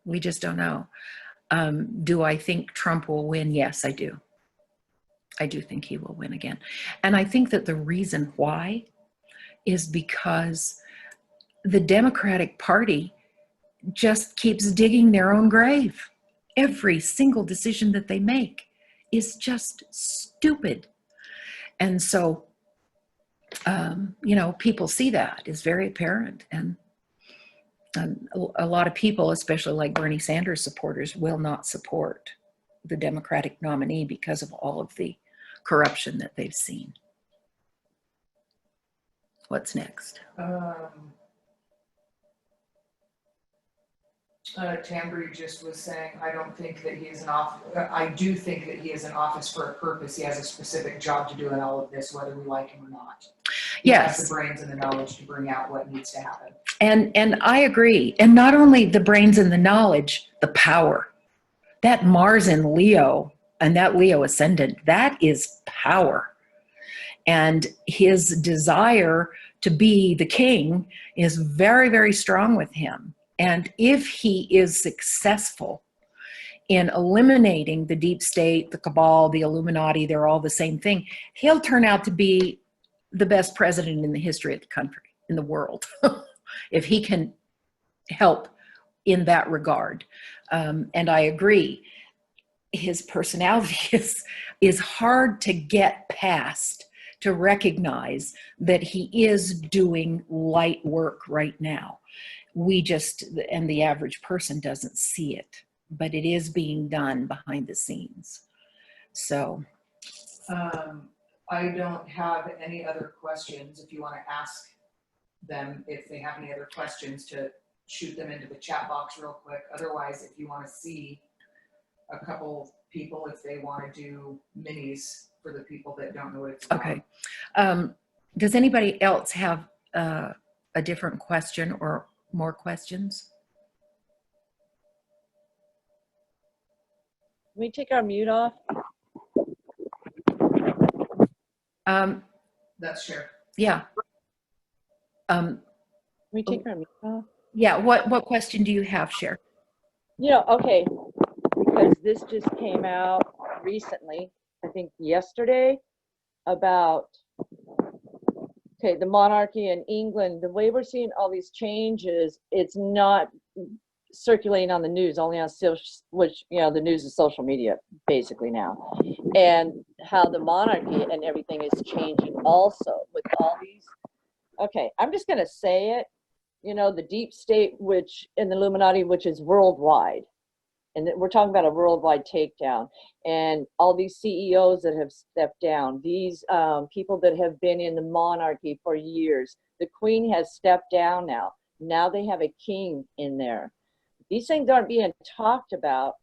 We just don't know. Do I think Trump will win? Yes, I do. I do think he will win again. And I think that the reason why is because the Democratic Party just keeps digging their own grave. Every single decision that they make is just stupid. And so, you know, people see that. It's very apparent. And a lot of people, especially like Bernie Sanders supporters, will not support the Democratic nominee because of all of the corruption that they've seen. What's next? Tambry just was saying, I don't think that he is an I do think that he is in office for a purpose. He has a specific job to do in all of this, whether we like him or not. He Yes. has the brains and the knowledge to bring out what needs to happen. And I agree. And not only the brains and the knowledge, the power. That Mars in Leo and that Leo ascendant, that is power. And his desire to be the king is very, very strong with him. And if he is successful in eliminating the deep state, the cabal, the Illuminati, they're all the same thing, he'll turn out to be the best president in the history of the country, in the world, if he can help in that regard. And I agree, his personality is hard to get past, to recognize that he is doing light work right now. We just, and the average person doesn't see it, but it is being done behind the scenes. So. I don't have any other questions. If you want to ask them if they have any other questions, to shoot them into the chat box real quick. Otherwise, if you want to see a couple people, if they want to do minis for the people that don't know what it's about. Okay. Does anybody else have a different question or more questions? Can we take our mute off? That's sure. Yeah. Can we take our mute off? Yeah. What question do you have, Cher? You know, okay, because this just came out recently, I think yesterday, about, okay, the monarchy in England. The way we're seeing all these changes, it's not circulating on the news, only on social, which, you know, the news is social media basically now, and how the monarchy and everything is changing also with all these. Okay, I'm just going to say it, you know, the deep state, which in the Illuminati, which is worldwide, and we're talking about a worldwide takedown, and all these CEOs that have stepped down, these people that have been in the monarchy for years. The queen has stepped down now. Now they have a king in there. These things aren't being talked about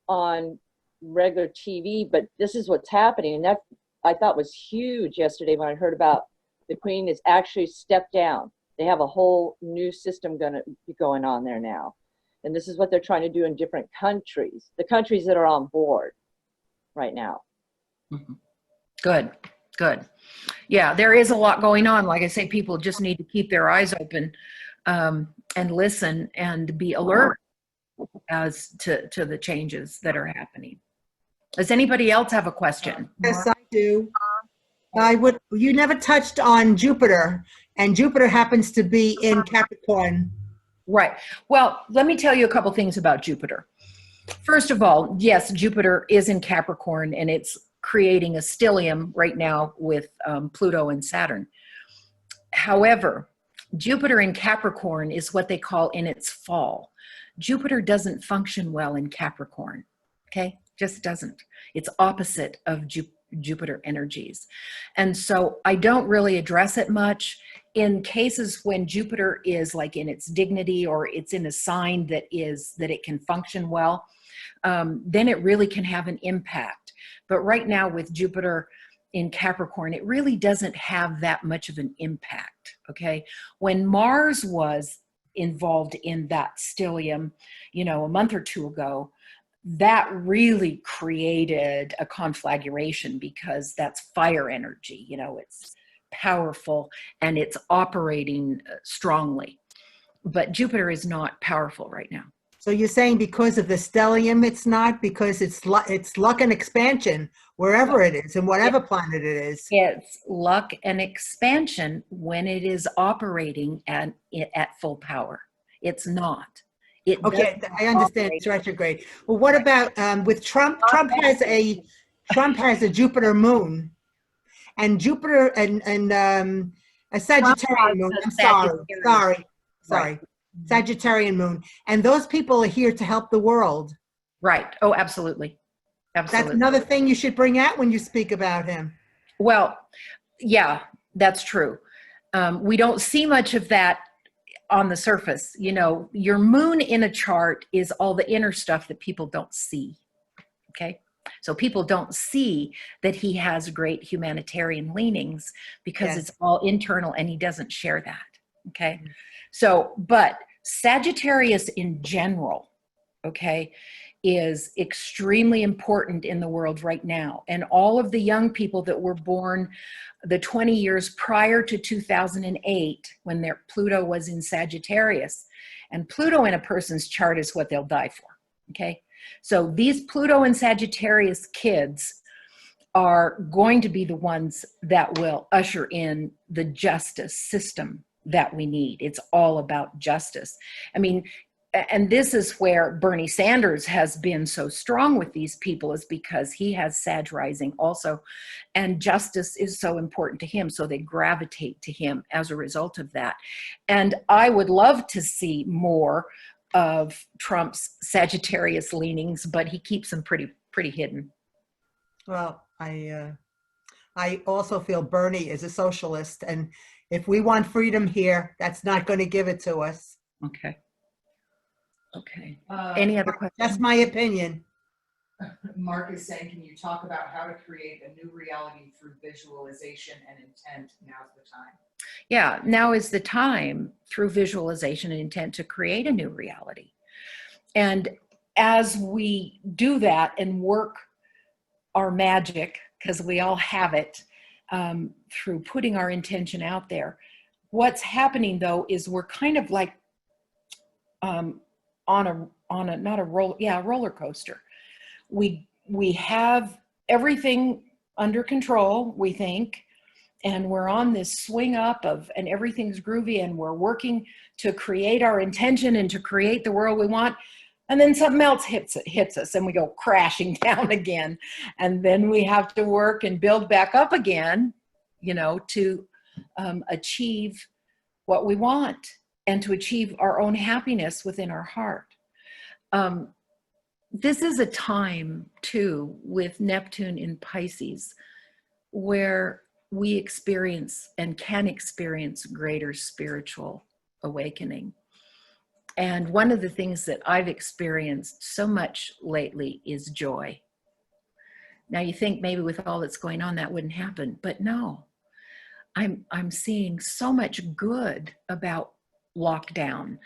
on regular TV, but this is what's happening. And that I thought was huge yesterday when I heard about the queen is actually stepped down. They have a whole new system going to be going on there now. And this is what they're trying to do in different countries, the countries that are on board right now. Mm-hmm. Good, good. Yeah, there is a lot going on. Like I say, people just need to keep their eyes open and listen and be alert as to the changes that are happening. Does anybody else have a question? Yes, I do. You never touched on Jupiter, and Jupiter happens to be in Capricorn. Right. Well, let me tell you a couple things about Jupiter. First of all, yes, Jupiter is in Capricorn, and it's creating a stellium right now with Pluto and Saturn. However, Jupiter in Capricorn is what they call in its fall. Jupiter doesn't function well in Capricorn, okay? Just doesn't. It's opposite of Jupiter energies. And so I don't really address it much. In cases when Jupiter is like in its dignity, or it's in a sign that it can function well, then it really can have an impact. But right now with Jupiter in Capricorn, it really doesn't have that much of an impact, okay? When Mars was involved in that stellium, you know, a month or two ago, that really created a conflagration, because that's fire energy, you know, it's powerful and it's operating strongly. But Jupiter is not powerful right now. So you're saying because of the stellium, it's not, because it's luck and expansion wherever it is and whatever planet it is. It's luck and expansion when it is operating at full power. It's not. It Okay, doesn't I understand operate- it's retrograde. Well, what about with Trump? Trump has a Jupiter moon, and Jupiter and a Sagittarian moon. a I'm sorry, Sagittarius. sorry, Sagittarian moon, and those people are here to help the world. Right. Oh, absolutely. That's Absolutely. another thing you should bring out when you speak about him. Well, yeah, that's true. We don't see much of that on the surface. You know, your moon in a chart is all the inner stuff that people don't see. Okay. So people don't see that he has great humanitarian leanings because Yes. it's all internal and he doesn't share that. Okay. So, but Sagittarius in general, okay, is extremely important in the world right now. And all of the young people that were born the 20 years prior to 2008, when their Pluto was in Sagittarius, and Pluto in a person's chart is what they'll die for, okay? So these Pluto and Sagittarius kids are going to be the ones that will usher in the justice system that we need. It's all about justice. I mean, and this is where Bernie Sanders has been so strong with these people, is because he has Sag rising also, and justice is so important to him, so they gravitate to him as a result of that. And I would love to see more of Trump's Sagittarius leanings, but he keeps them pretty hidden. Well, I also feel Bernie is a socialist, and if we want freedom here, that's not going to give it to us. Okay. Okay. Any other questions? That's my opinion. Mark is saying, can you talk about how to create a new reality through visualization and intent? Now's the time. Yeah, now is the time through visualization and intent to create a new reality. And as we do that and work our magic, because we all have it, through putting our intention out there, what's happening though is we're kind of like on a not a roller coaster. We have everything under control, we think, and we're on this swing up and everything's groovy, and we're working to create our intention and to create the world we want. And then something else hits us and we go crashing down again. And then we have to work and build back up again, you know, to achieve what we want and to achieve our own happiness within our heart. This is a time too with Neptune in Pisces where we experience and can experience greater spiritual awakening. And one of the things that I've experienced so much lately is joy. Now you think maybe with all that's going on that wouldn't happen, but no. I'm seeing so much good about lockdown.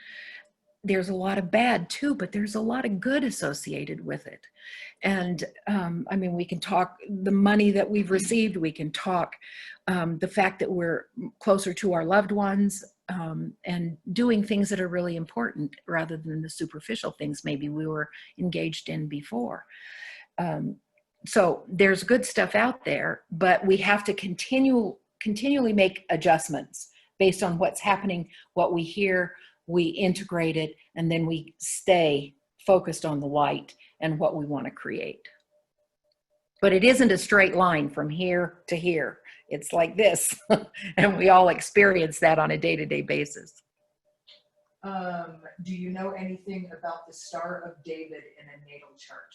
There's a lot of bad too, but there's a lot of good associated with it. And I mean, we can talk the money that we've received, we can talk the fact that we're closer to our loved ones, and doing things that are really important rather than the superficial things maybe we were engaged in before. So there's good stuff out there, but we have to continually make adjustments based on what's happening, what we hear, we integrate it, and then we stay focused on the light and what we want to create. But it isn't a straight line from here to here. It's like this, and we all experience that on a day-to-day basis. Do you know anything about the Star of David in a natal chart?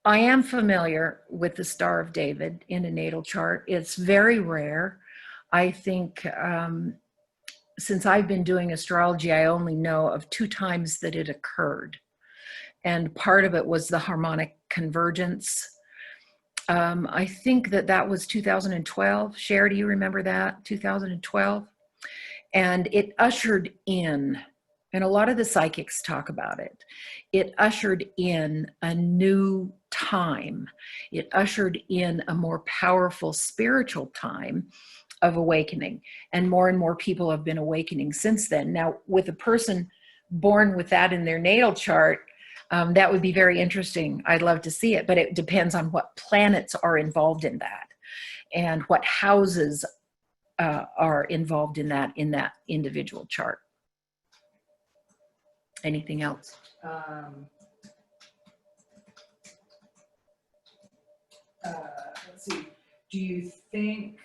I am familiar with the Star of David in a natal chart. It's very rare. I think since I've been doing astrology, I only know of 2 times that it occurred. And part of it was the harmonic convergence. I think that was 2012. Cher, do you remember that? 2012? And it ushered in, and a lot of the psychics talk about it, it ushered in a new time. It ushered in a more powerful spiritual time of awakening. And more people have been awakening since then. Now, with a person born with that in their natal chart, that would be very interesting. I'd love to see it, but it depends on what planets are involved in that and what houses are involved in that individual chart. Anything else? Let's see. Do you think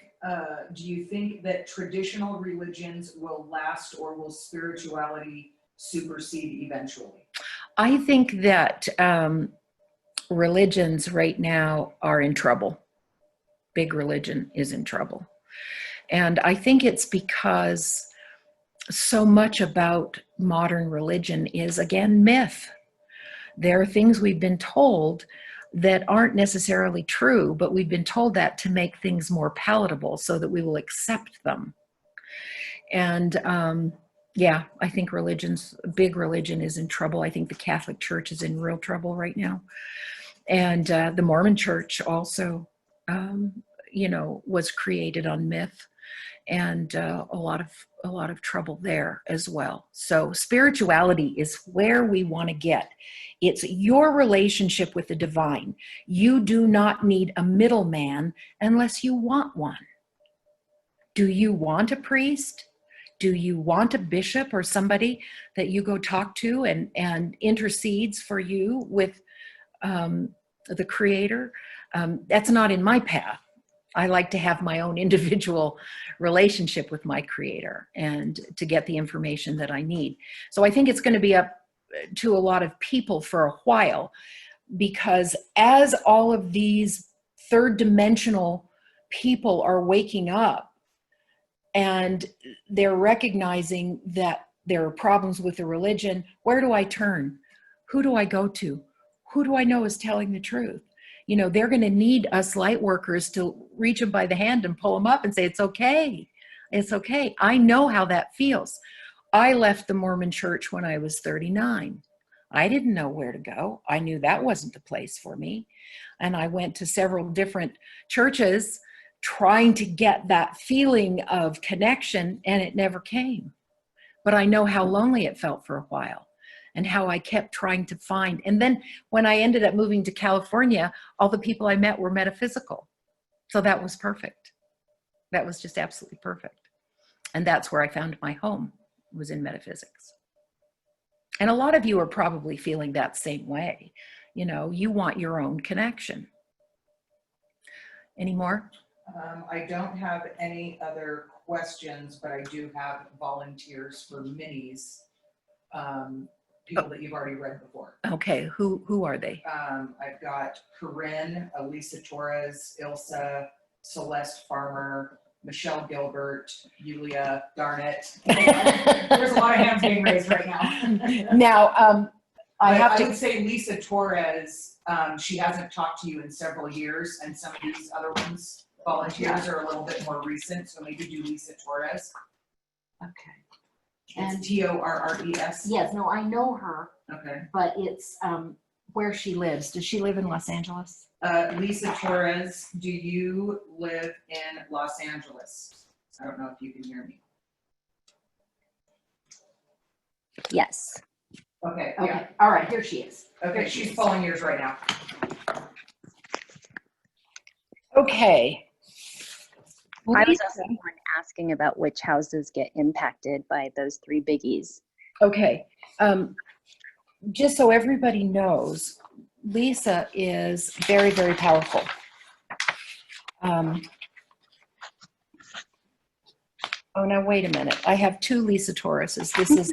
that traditional religions will last, or will spirituality supersede eventually? I think that religions right now are in trouble. Big religion is in trouble. And I think it's because so much about modern religion is, again, myth. There are things we've been told that aren't necessarily true, but we've been told that to make things more palatable so that we will accept them. And yeah, I think big religion is in trouble. I think the Catholic Church is in real trouble right now. And the Mormon Church also, was created on myth, and a lot of trouble there as well. So spirituality is where we want to get. It's your relationship with the divine. You do not need a middleman unless you want one. Do you want a priest? Do you want a bishop or somebody that you go talk to and intercedes for you with the Creator? That's not in my path. I like to have my own individual relationship with my Creator and to get the information that I need. So I think it's going to be up to a lot of people for a while, because as all of these third dimensional people are waking up and they're recognizing that there are problems with the religion, where do I turn? Who do I go to? Who do I know is telling the truth? They're going to need us light workers to reach them by the hand and pull them up and say, it's okay. It's okay. I know how that feels. I left the Mormon Church when I was 39. I didn't know where to go. I knew that wasn't the place for me. And I went to several different churches trying to get that feeling of connection, and it never came. But I know how lonely it felt for a while, and how I kept trying to find. And then when I ended up moving to California, all the people I met were metaphysical. So that was perfect. That was just absolutely perfect. And that's where I found my home, was in metaphysics. And a lot of you are probably feeling that same way. You want your own connection. Any more? I don't have any other questions, but I do have volunteers for minis. People that you've already read before. Okay, who are they? I've got Corinne, Elisa Torres, Ilsa, Celeste Farmer, Michelle Gilbert, Yulia, darn it. There's a lot of hands being raised right now. Now, I would say Lisa Torres, she hasn't talked to you in several years, and some of these other ones, volunteers, are a little bit more recent, so maybe do Lisa Torres. Okay. It's Torres. Yes, no, I know her, Okay. but it's where she lives. Does she live in Los Angeles? Lisa Torres, do you live in Los Angeles? I don't know if you can hear me. yes. Okay, Okay. yeah. All right, here she is. Okay, she's pulling yours right now. Okay. I was also the one asking about which houses get impacted by those three biggies. Okay. Just so everybody knows, Lisa is very, very powerful. Oh, now wait a minute. I have two Lisa Tauruses. This is,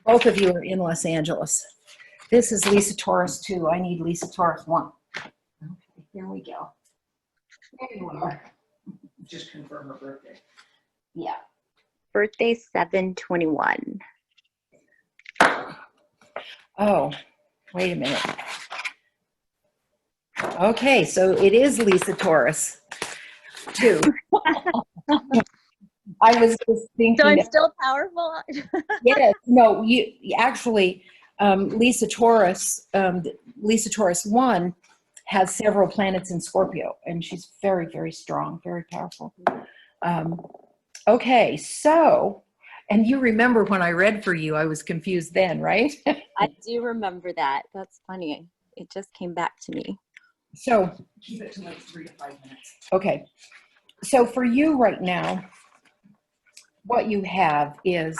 both of you are in Los Angeles. This is Lisa Taurus 2. I need Lisa Taurus 1. Okay, here we go. There you are. Just confirm her birthday. Yeah. Birthday 7/21. Oh, wait a minute. Okay, so it is Lisa Taurus 2. I was just thinking. So I'm still powerful? Yes, no, you actually, Lisa Taurus 1 has several planets in Scorpio, and she's very, very strong, very powerful. Okay, so And you remember when I read for you, I was confused then, right? I do remember that. That's funny. It just came back to me. So, Keep it to like 3 to 5 minutes. okay. So for you right now, what you have is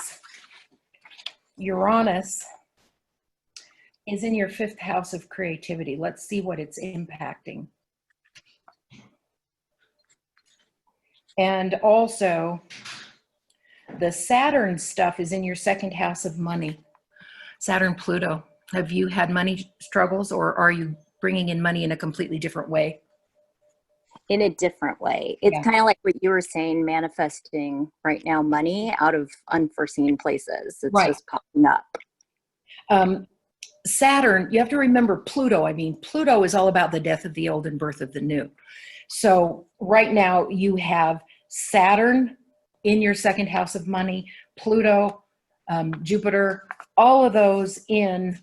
Uranus is in your 5th house of creativity. Let's see what it's impacting. And also, the Saturn stuff is in your 2nd house of money. Saturn, Pluto. Have you had money struggles, or are you bringing in money in a completely different way? In a different way. It's Yeah. kind of like what you were saying, manifesting right now money out of unforeseen places. It's Right. just popping up. Saturn, you have to remember Pluto. I mean, Pluto is all about the death of the old and birth of the new. So right now you have Saturn in your 2nd house of money, Pluto, Jupiter, all of those in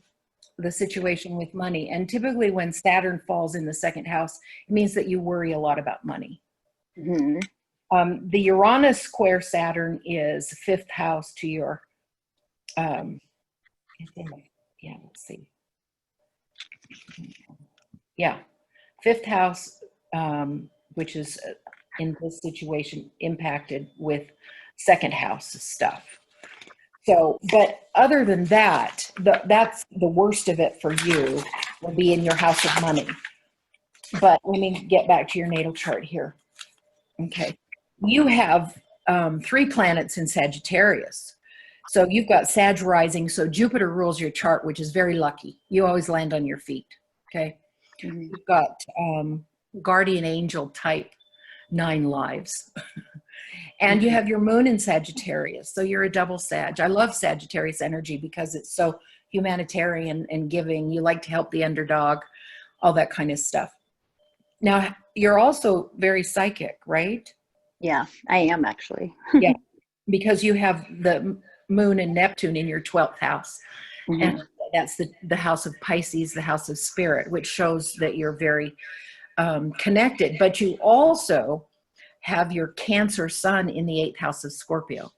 the situation with money. And typically when Saturn falls in the 2nd house, it means that you worry a lot about money. Mm-hmm. The Uranus square Saturn is 5th house to your, yeah, let's see. Yeah, 5th house, which is in this situation impacted with 2nd house stuff. So, but other than that, that's the worst of it for you will be in your house of money. But let me get back to your natal chart here. Okay. You have 3 planets in Sagittarius. So you've got Sag rising. So Jupiter rules your chart, which is very lucky. You always land on your feet. Okay. Mm-hmm. You've got guardian angel type 9 lives. And you have your moon in Sagittarius. So you're a double Sag. I love Sagittarius energy because it's so humanitarian and giving. You like to help the underdog, all that kind of stuff. Now, you're also very psychic, right? Yeah, I am actually. Yeah, because you have the moon and Neptune in your 12th house. Mm-hmm. And that's the house of Pisces, the house of spirit, which shows that you're very connected. But you also have your Cancer sun in the 8th house of Scorpio.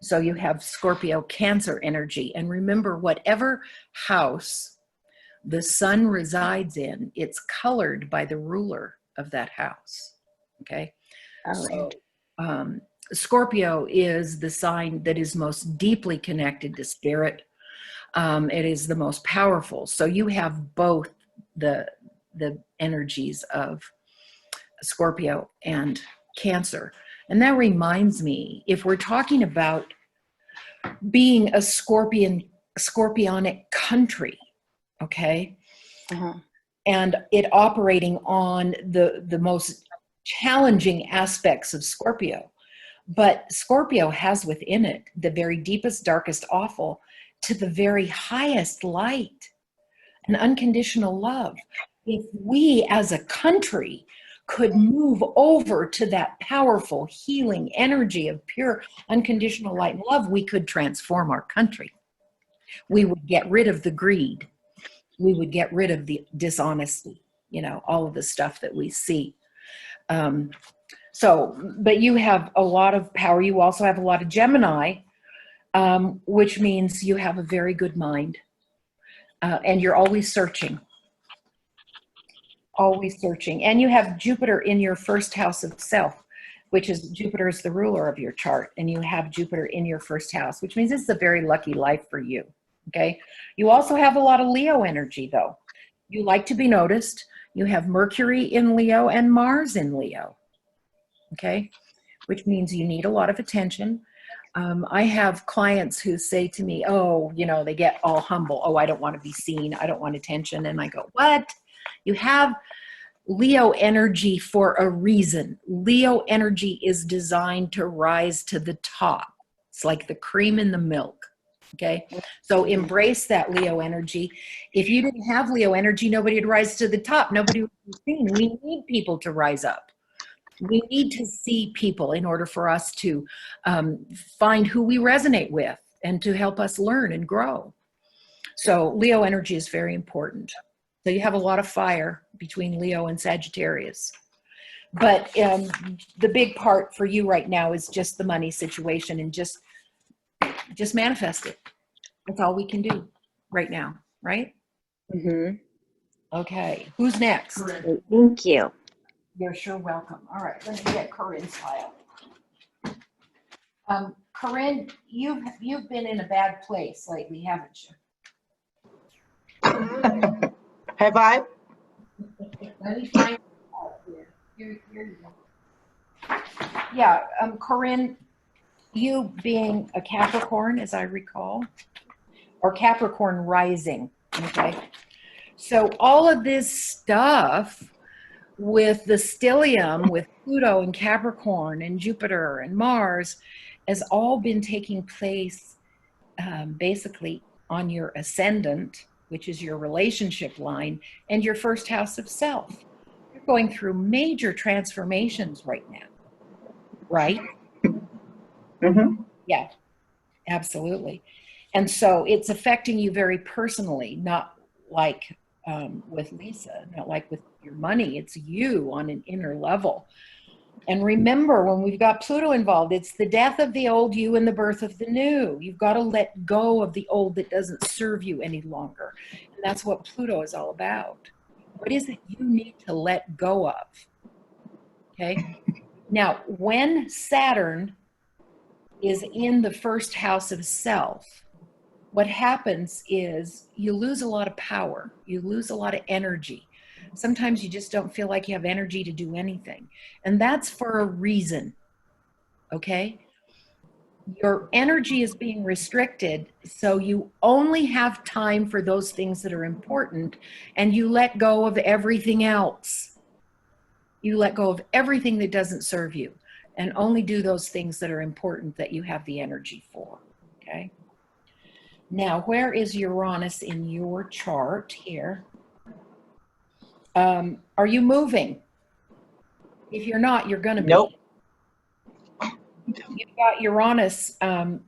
So you have Scorpio Cancer energy. And remember, whatever house the sun resides in, it's colored by the ruler of that house. Okay. Oh, So Scorpio is the sign that is most deeply connected to spirit. It is the most powerful. So you have both the energies of Scorpio and Cancer. And that reminds me, if we're talking about being a scorpionic country, okay, uh-huh. and it operating on the most challenging aspects of Scorpio, but Scorpio has within it the very deepest, darkest, awful to the very highest light and unconditional love. If we as a country could move over to that powerful healing energy of pure unconditional light and love, we could transform our country. We would get rid of the greed. We would get rid of the dishonesty, you know, all of the stuff that we see. But you have a lot of power. You also have a lot of Gemini, which means you have a very good mind. And you're always searching. Always searching. And you have Jupiter in your 1st house of self, which is Jupiter is the ruler of your chart. And you have Jupiter in your 1st house, which means it's a very lucky life for you. Okay. You also have a lot of Leo energy, though. You like to be noticed. You have Mercury in Leo and Mars in Leo. Okay. Which means you need a lot of attention. I have clients who say to me, oh, you know, they get all humble. Oh, I don't want to be seen. I don't want attention. And I go, what? You have Leo energy for a reason. Leo energy is designed to rise to the top. It's like the cream in the milk. Okay. So embrace that Leo energy. If you didn't have Leo energy, nobody would rise to the top. Nobody would be seen. We need people to rise up. We need to see people in order for us to find who we resonate with and to help us learn and grow. So Leo energy is very important. So you have a lot of fire between Leo and Sagittarius. But the big part for you right now is just the money situation and just just manifest it. That's all we can do right now, right? Mm-hmm. Okay, who's next? Corinne. Thank you. You're sure welcome. All right, let me get Corinne's file. Corinne, you've been in a bad place lately, haven't you? Have I? Let me find it out here. Here you go. Yeah, Corinne, you being a Capricorn, as I recall, or Capricorn rising, okay? So all of this stuff with the stellium, with Pluto and Capricorn and Jupiter and Mars, has all been taking place basically on your ascendant, which is your relationship line, and your first house of self. You're going through major transformations right now, right? Mm-hmm. Yeah, absolutely. And so it's affecting you very personally, not like with Lisa, not like with your money. It's you on an inner level. And remember, when we've got Pluto involved, it's the death of the old you and the birth of the new. You've got to let go of the old that doesn't serve you any longer. And that's what Pluto is all about. What is it you need to let go of? Okay. Now, when Saturn is in the first house of self, what happens is you lose a lot of power. You lose a lot of energy. Sometimes you just don't feel like you have energy to do anything. And that's for a reason, okay? Your energy is being restricted, so you only have time for those things that are important, and you let go of everything else. You let go of everything that doesn't serve you, and only do those things that are important that you have the energy for, okay? Now, where is Uranus in your chart here? Are you moving? If you're not, you're going to be. Nope. You've got Uranus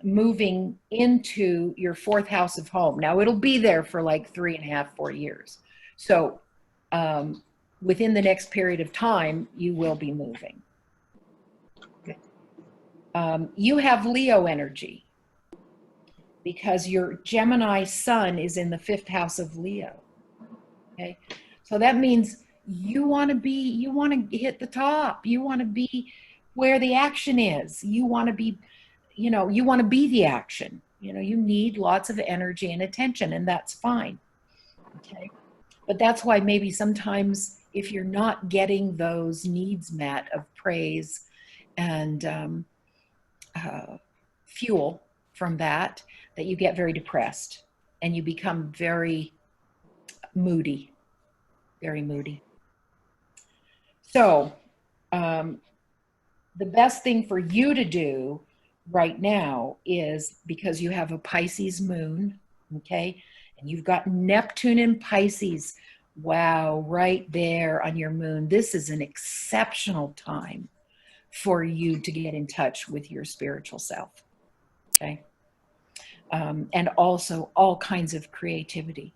moving into your fourth house of home. Now, it'll be there for like 3.5, 4 years. So within the next period of time, you will be moving. Okay. You have Leo energy because your Gemini sun is in the 5th house of Leo. Okay. So that means you want to hit the top. You want to be where the action is. You want to be, you want to be the action. You need lots of energy and attention, and that's fine. Okay. But that's why maybe sometimes if you're not getting those needs met of praise and fuel from that you get very depressed and you become very moody. Very moody. So the best thing for you to do right now is, because you have a Pisces moon, okay, and you've got Neptune in Pisces, wow, right there on your moon. This is an exceptional time for you to get in touch with your spiritual self, okay, and also all kinds of creativity.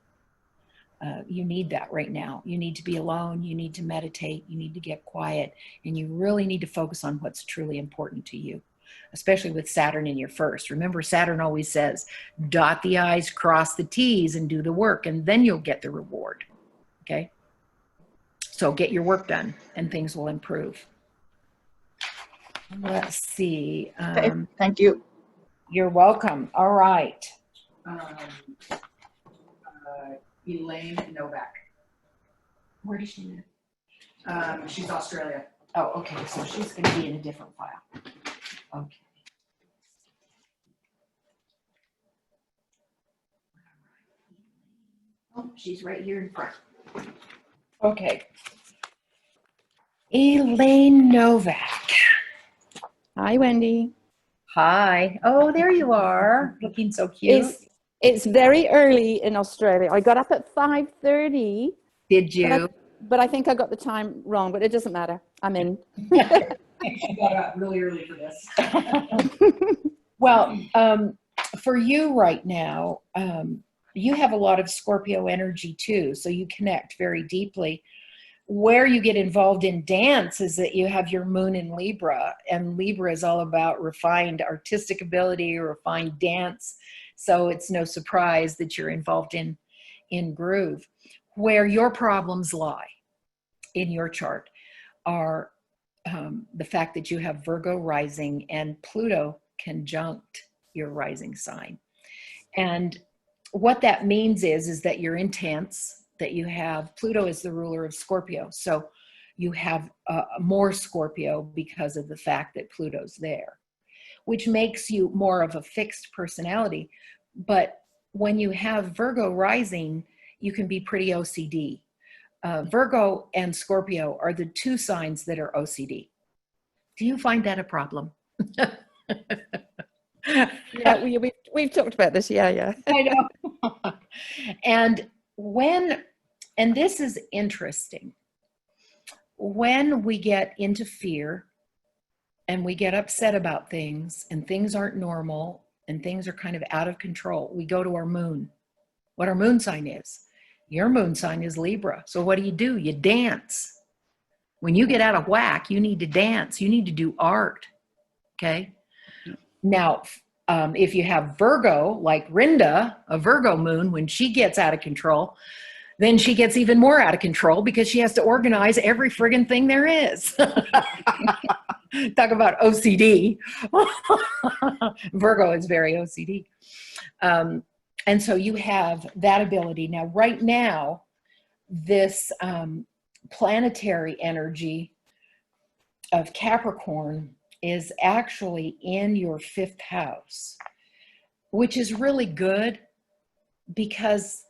You need that right now. You need to be alone. You need to meditate. You need to get quiet. And you really need to focus on what's truly important to you, especially with Saturn in your first. Remember, Saturn always says, dot the I's, cross the T's, and do the work, and then you'll get the reward. Okay? So get your work done, and things will improve. Let's see. Thank you. You're welcome. All right. Elaine Novak. Where does she live? She's Australia. Oh, okay. So she's going to be in a different file. Okay. Oh, she's right here in front. Okay. Elaine Novak. Hi, Wendy. Hi. Oh, there you are. Looking so cute. It's very early in Australia. I got up at 5:30. Did you? But I think I got the time wrong, but it doesn't matter. I'm in. She got up really early for this. Well, for you right now, you have a lot of Scorpio energy too, so you connect very deeply where you get involved in dance is that you have your moon in Libra, and Libra is all about refined artistic ability, refined dance. So it's no surprise that you're involved in groove. Where your problems lie in your chart are the fact that you have Virgo rising and Pluto conjunct your rising sign. And what that means is that you're intense, that you have, Pluto is the ruler of Scorpio. So you have more Scorpio because of the fact that Pluto's there, which makes you more of a fixed personality. But when you have Virgo rising, you can be pretty OCD. Virgo and Scorpio are the two signs that are OCD. Do you find that a problem? Yeah, we've talked about this. Yeah. I know. And this is interesting, when we get into fear and we get upset about things and things aren't normal and things are kind of out of control, we go to our moon, what our moon sign is. Your moon sign is Libra. So what do? You dance. When you get out of whack, you need to dance. You need to do art. Okay. Now, if you have Virgo, like Rinda, a Virgo moon, when she gets out of control, then she gets even more out of control because she has to organize every friggin' thing there is. Talk about OCD. Virgo is very OCD. And so you have that ability. Now, right now, this planetary energy of Capricorn is actually in your 5th house, which is really good because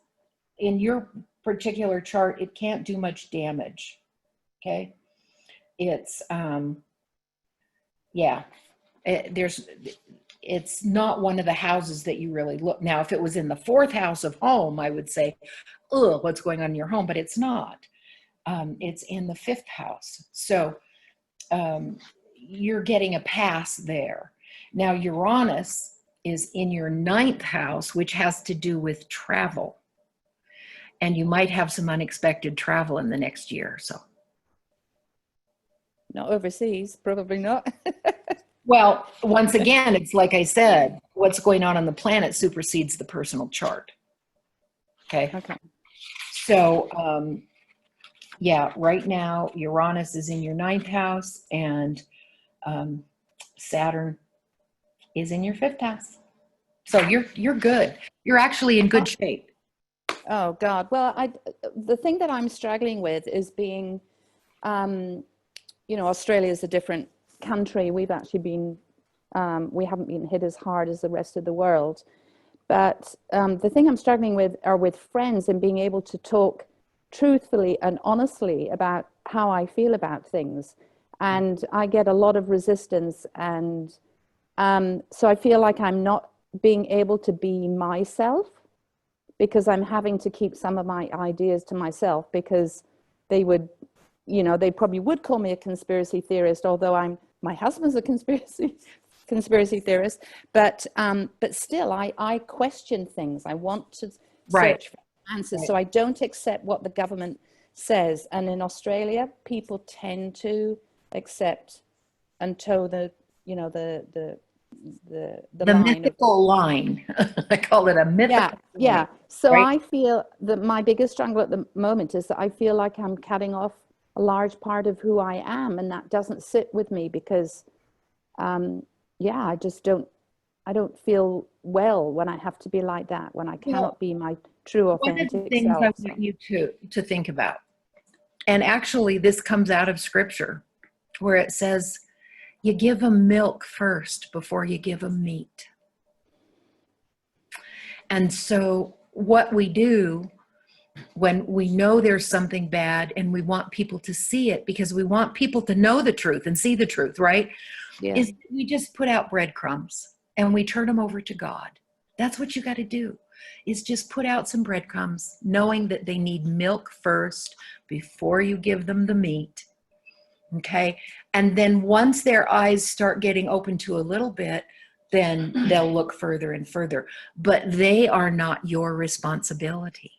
in your particular chart, it can't do much damage. Okay. It's, it's not one of the houses that you really look. Now, if it was in the 4th house of home, I would say, oh, what's going on in your home? But it's not. It's in the 5th house. So you're getting a pass there. Now, Uranus is in your 9th house, which has to do with travel. And you might have some unexpected travel in the next year or so. Not overseas, probably not. Well, once again, it's like I said, what's going on the planet supersedes the personal chart. Okay. So, yeah, right now, Uranus is in your 9th house and Saturn is in your 5th house. So you're good. You're actually in good shape. Oh God. Well, the thing that I'm struggling with is being, Australia is a different country. We've actually been, we haven't been hit as hard as the rest of the world. But the thing I'm struggling with are with friends and being able to talk truthfully and honestly about how I feel about things. And I get a lot of resistance. And so I feel like I'm not being able to be myself because I'm having to keep some of my ideas to myself because they would, they probably would call me a conspiracy theorist, although my husband's a conspiracy theorist, but still I question things. I want to search for answers. Right. So I don't accept what the government says. And in Australia, people tend to accept and toe the mythical line. I call it a mythical line. Yeah. So right? I feel that my biggest struggle at the moment is that I feel like I'm cutting off a large part of who I am, and that doesn't sit with me because I just don't feel well when I have to be like that, when I cannot be my true authentic self. One of the things I want you to think about, and actually this comes out of scripture where it says you give them milk first before you give them meat. And so what we do when we know there's something bad and we want people to see it because we want people to know the truth and see the truth, right? Yeah. Is we just put out breadcrumbs and we turn them over to God. That's what you got to do, is just put out some breadcrumbs, knowing that they need milk first before you give them the meat. Okay. And then once their eyes start getting open to a little bit, then they'll look further and further. But they are not your responsibility.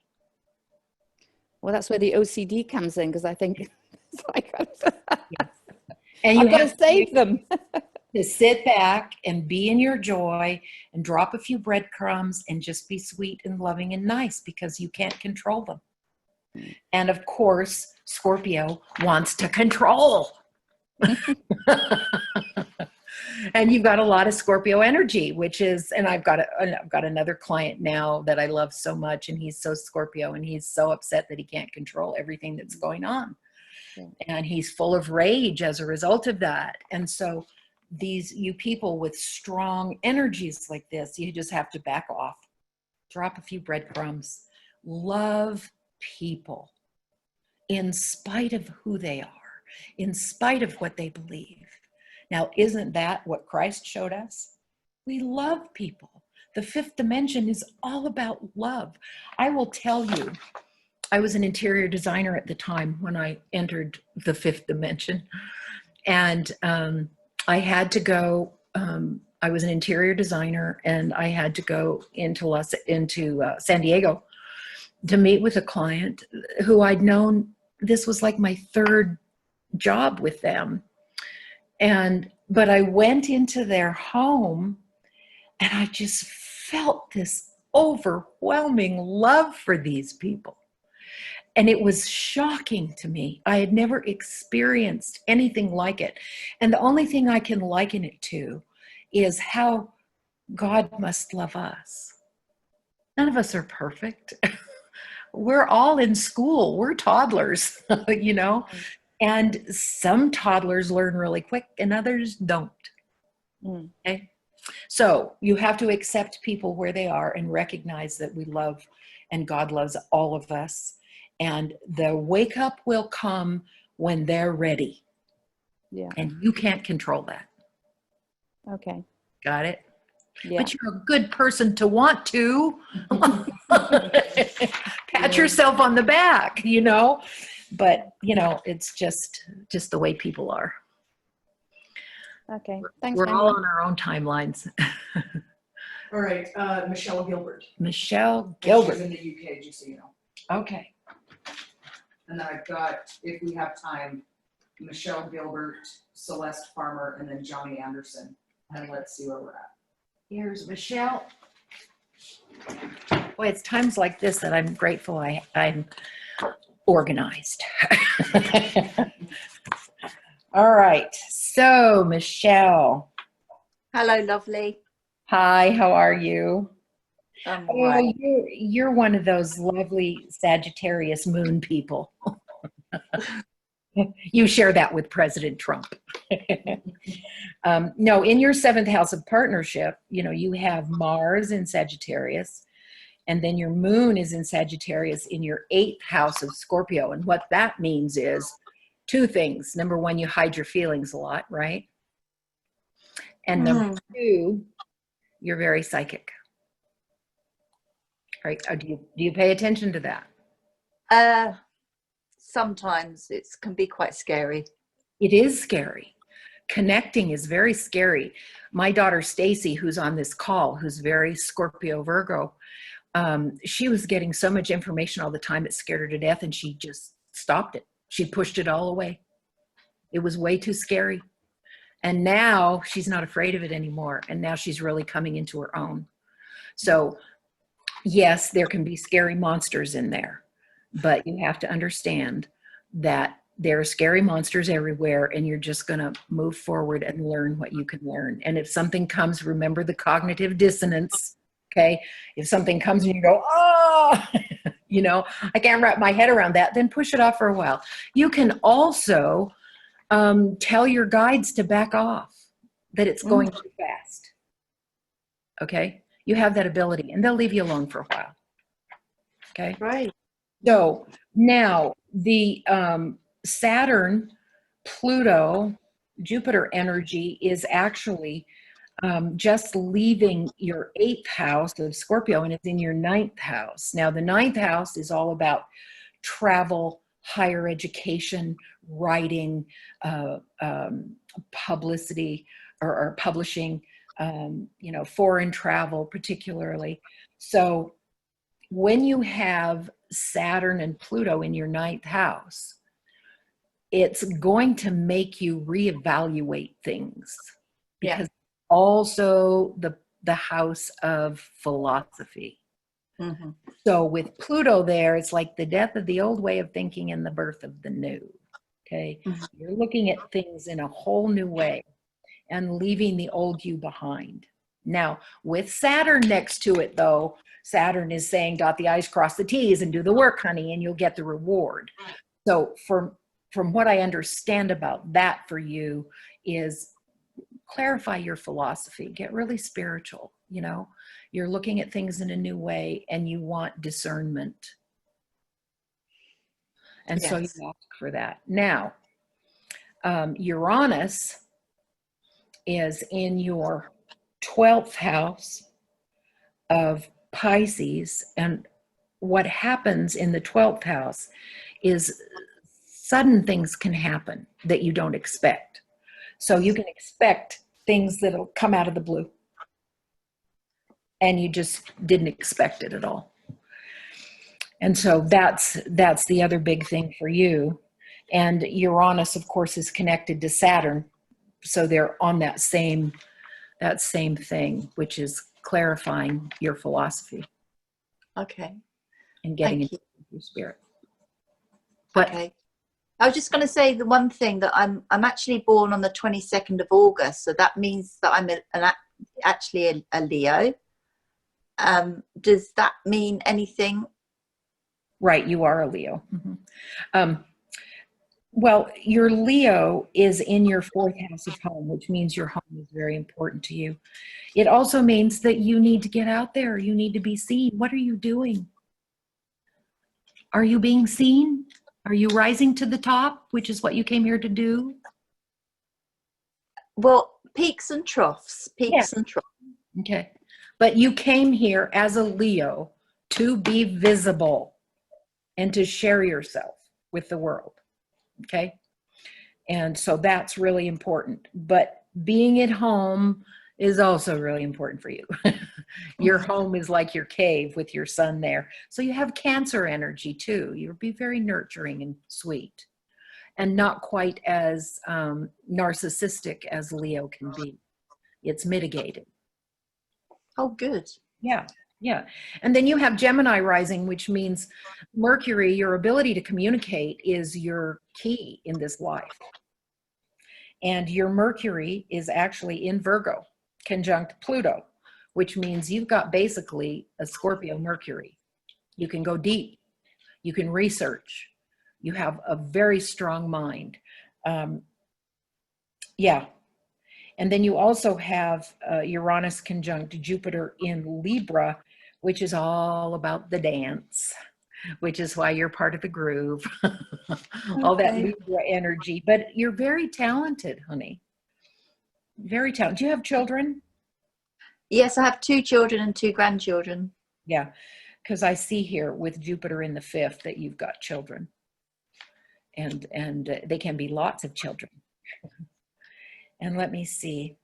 Well, that's where the OCD comes in, because I think it's like, And you I've got have to save them. to sit back and be in your joy and drop a few breadcrumbs and just be sweet and loving and nice, because you can't control them. And of course, Scorpio wants to control. And you've got a lot of Scorpio energy, which is, and I've got another client now that I love so much, and he's so Scorpio, and he's so upset that he can't control everything that's going on. Yeah. And he's full of rage as a result of that. And so you people with strong energies like this, you just have to back off, drop a few breadcrumbs, love people in spite of who they are, in spite of what they believe. Now, isn't that what Christ showed us? We love people. The fifth dimension is all about love. I will tell you, I was an interior designer at the time when I entered the fifth dimension. And I had to go, I was an interior designer, and I had to go into San Diego to meet with a client who I'd known. This was like my third job with them. But I went into their home, and I just felt this overwhelming love for these people. And it was shocking to me. I had never experienced anything like it. And the only thing I can liken it to is how God must love us. None of us are perfect. We're all in school. We're toddlers, you know? And some toddlers learn really quick and others don't. Okay? So you have to accept people where they are and recognize that we love, and God loves all of us. And the wake up will come when they're ready. Yeah. And you can't control that. Okay. Got it? Yeah. But you're a good person to want to. Pat yourself on the back, you know? But, you know, it's just the way people are. Okay. Thanks, We're Wendy. all on our own timelines. All right, Michelle Gilbert. Michelle She's Gilbert. in the UK, just so you know. Okay. And then I've got, if we have time, Michelle Gilbert, Celeste Farmer, and then Johnny Anderson. And let's see where we're at. Here's Michelle. Boy, it's times like this that I'm grateful I'm organized. All right. So, Michelle. Hello, lovely. Hi, how are you? I'm Oh, right. you're one of those lovely Sagittarius moon people. You share that with President Trump. No, in your seventh house of partnership, you know, you have Mars in Sagittarius, and then your moon is in Sagittarius in your eighth house of Scorpio. And what that means is two things. Number one, you hide your feelings a lot, right? And number two, you're very psychic. Right? Do you pay attention to that? Sometimes it can be quite scary. It is scary. Connecting is very scary. My daughter Stacy, who's on this call, who's very Scorpio Virgo, she was getting so much information all the time it scared her to death, and she just stopped it. She pushed it all away. It was way too scary. And now she's not afraid of it anymore. And now she's really coming into her own. So yes, there can be scary monsters in there, but you have to understand that there are scary monsters everywhere, and you're just going to move forward and learn what you can learn. And if something comes, remember the cognitive dissonance. Okay. If something comes and you go, oh, you know, I can't wrap my head around that, then push it off for a while. You can also tell your guides to back off, that it's going too fast. Okay. You have that ability, and they'll leave you alone for a while. Okay. Right. So now the Saturn, Pluto, Jupiter energy is actually just leaving your eighth house of Scorpio, and it's in your ninth house. Now the ninth house is all about travel, higher education, writing, publicity, or publishing, you know, foreign travel particularly. So when you have Saturn and Pluto in your ninth house, it's going to make you reevaluate things, Yeah. because also the house of philosophy. Hmm. So with Pluto there, it's like the death of the old way of thinking and the birth of the new. Okay. Mhm. You're looking at things in a whole new way and leaving the old you behind. Now, with Saturn next to it, though, Saturn is saying dot the I's, cross the T's, and do the work, honey, and you'll get the reward. So from what I understand about that for you is clarify your philosophy, get really spiritual, you know. You're looking at things in a new way and you want discernment. And so you Yes. ask for that. Now, Uranus is in your 12th house of Pisces. And what happens in the 12th house is sudden things can happen that you don't expect. So you can expect things that'll come out of the blue. And you just didn't expect it at all. And so that's the other big thing for you. And Uranus, of course, is connected to Saturn. So they're on that same thing, which is clarifying your philosophy Okay. and getting Thank into your spirit. Okay. I was just going to say the one thing that I'm actually born on the 22nd of August, so that means that I'm actually a Leo. Does that mean anything? Right, you are a Leo. Mm-hmm. Well, your Leo is in your 4th house of home, which means your home is very important to you. It also means that you need to get out there. You need to be seen. What are you doing? Are you being seen? Are you rising to the top, which is what you came here to do? Well, peaks and troughs, peaks Yeah. and troughs. Okay. But you came here as a Leo to be visible and to share yourself with the world. Okay. And so that's really important. But being at home is also really important for you. Your home is like your cave with your sun there. So you have Cancer energy too. You'll be very nurturing and sweet and not quite as narcissistic as Leo can be. It's mitigated. Oh, good. Yeah. Yeah. And then you have Gemini rising, which means Mercury, your ability to communicate is your key in this life. And your Mercury is actually in Virgo, conjunct Pluto, which means you've got basically a Scorpio Mercury. You can go deep. You can research. You have a very strong mind. Yeah. And then you also have Uranus conjunct Jupiter in Libra, which is all about the dance, which is why you're part of the groove. All that Okay. Libra energy. But you're very talented, honey. Very talented. Do you have children? Yes, I have 2 children and 2 grandchildren. Yeah, because I see here with Jupiter in the 5th that you've got children. And they can be lots of children. And let me see.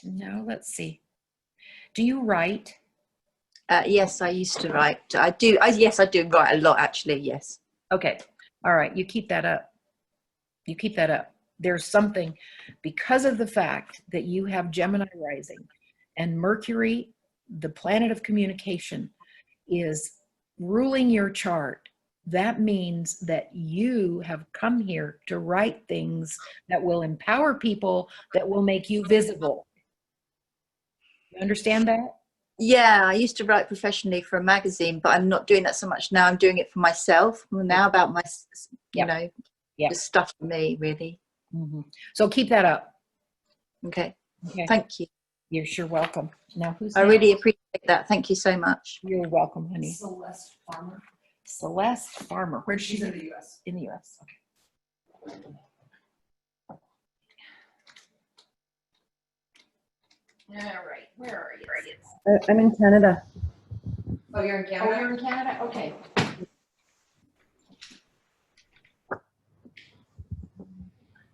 No, let's see. Do you write? Yes, I used to write. I do. Yes, I do write a lot, actually. Yes. Okay. All right. You keep that up. You keep that up. There's something, because of the fact that you have Gemini rising and Mercury, the planet of communication, is ruling your chart. That means that you have come here to write things that will empower people, that will make you visible. You understand that? Yeah, I used to write professionally for a magazine, but I'm not doing that so much now. I'm doing it for myself now, about my, you know, just stuff for me, really. Mm-hmm. So keep that up. Okay. Okay. Thank you. You're sure welcome. Now, who's I next? really appreciate that. Thank you so much. You're welcome, honey. Celeste Farmer. Celeste Farmer. Where does she She's in live? the US. In the US. Okay. All right. Where are you? I'm in Canada. Oh, you're in Oh, Canada? you're in Canada? Okay.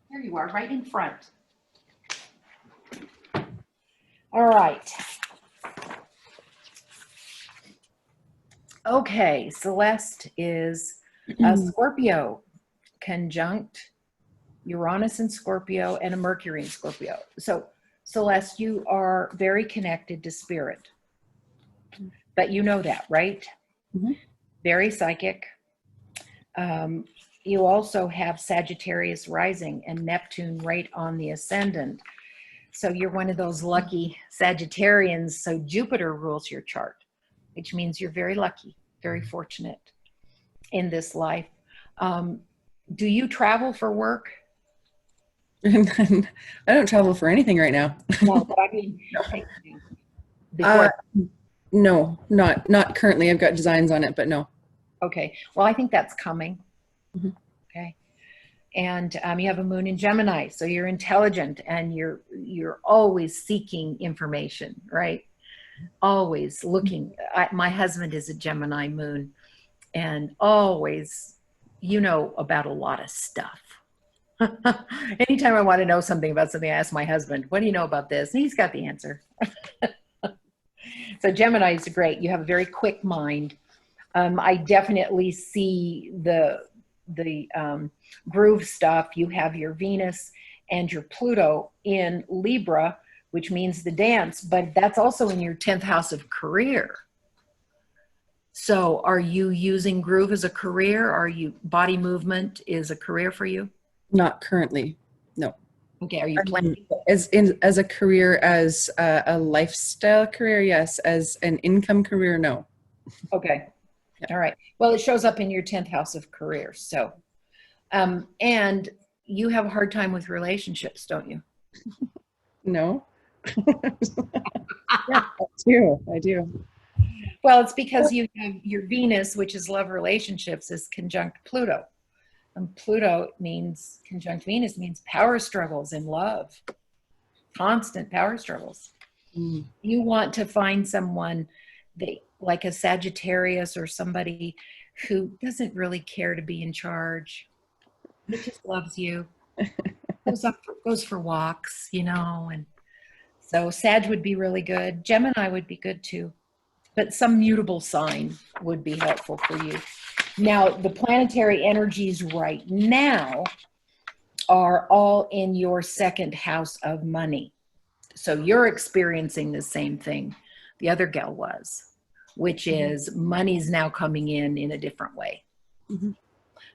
Here you are, right in front. All right. Okay, Celeste is Scorpio conjunct Uranus in Scorpio and a Mercury in Scorpio. So Celeste, you are very connected to spirit, but you know that, right? Mhm. Very psychic. You also have Sagittarius rising and Neptune right on the ascendant. So you're one of those lucky Sagittarians. So Jupiter rules your chart, which means you're very lucky, very fortunate in this life. Do you travel for work? I don't travel for anything right now. No, but I mean, before. No, not currently. I've got designs on it, but no. Okay. Well, I think that's coming. Mhm. Okay. And you have a moon in Gemini, so you're intelligent and you're always seeking information, right? Always looking. My husband is a Gemini moon, and always, you know, about a lot of stuff. Anytime I want to know something about something, I ask my husband, what do you know about this? And he's got the answer. So Gemini is great. You have a very quick mind. I definitely see the groove stuff. You have your Venus and your Pluto in Libra, which means the dance, but that's also in your 10th house of career. So are you using groove as a career? Are you body movement is a career for you? Not currently. No. Okay. Are you planning? As a career, as a lifestyle career, yes. As an income career, no. Okay. Yeah. All right. Well, it shows up in your 10th house of career. So, and you have a hard time with relationships, don't you? No. Yeah, I do. Well, it's because you have your Venus, which is love relationships, is conjunct Pluto. And Pluto means, conjunct Venus means power struggles in love, constant power struggles. Mm. You want to find someone that, like a Sagittarius or somebody who doesn't really care to be in charge. It just loves you. Goes for walks, you know, and so Sag would be really good. Gemini would be good too, but some mutable sign would be helpful for you. Now, the planetary energies right now are all in your 2nd house of money. So you're experiencing the same thing the other gal was, which is money's now coming in a different way. Mm-hmm.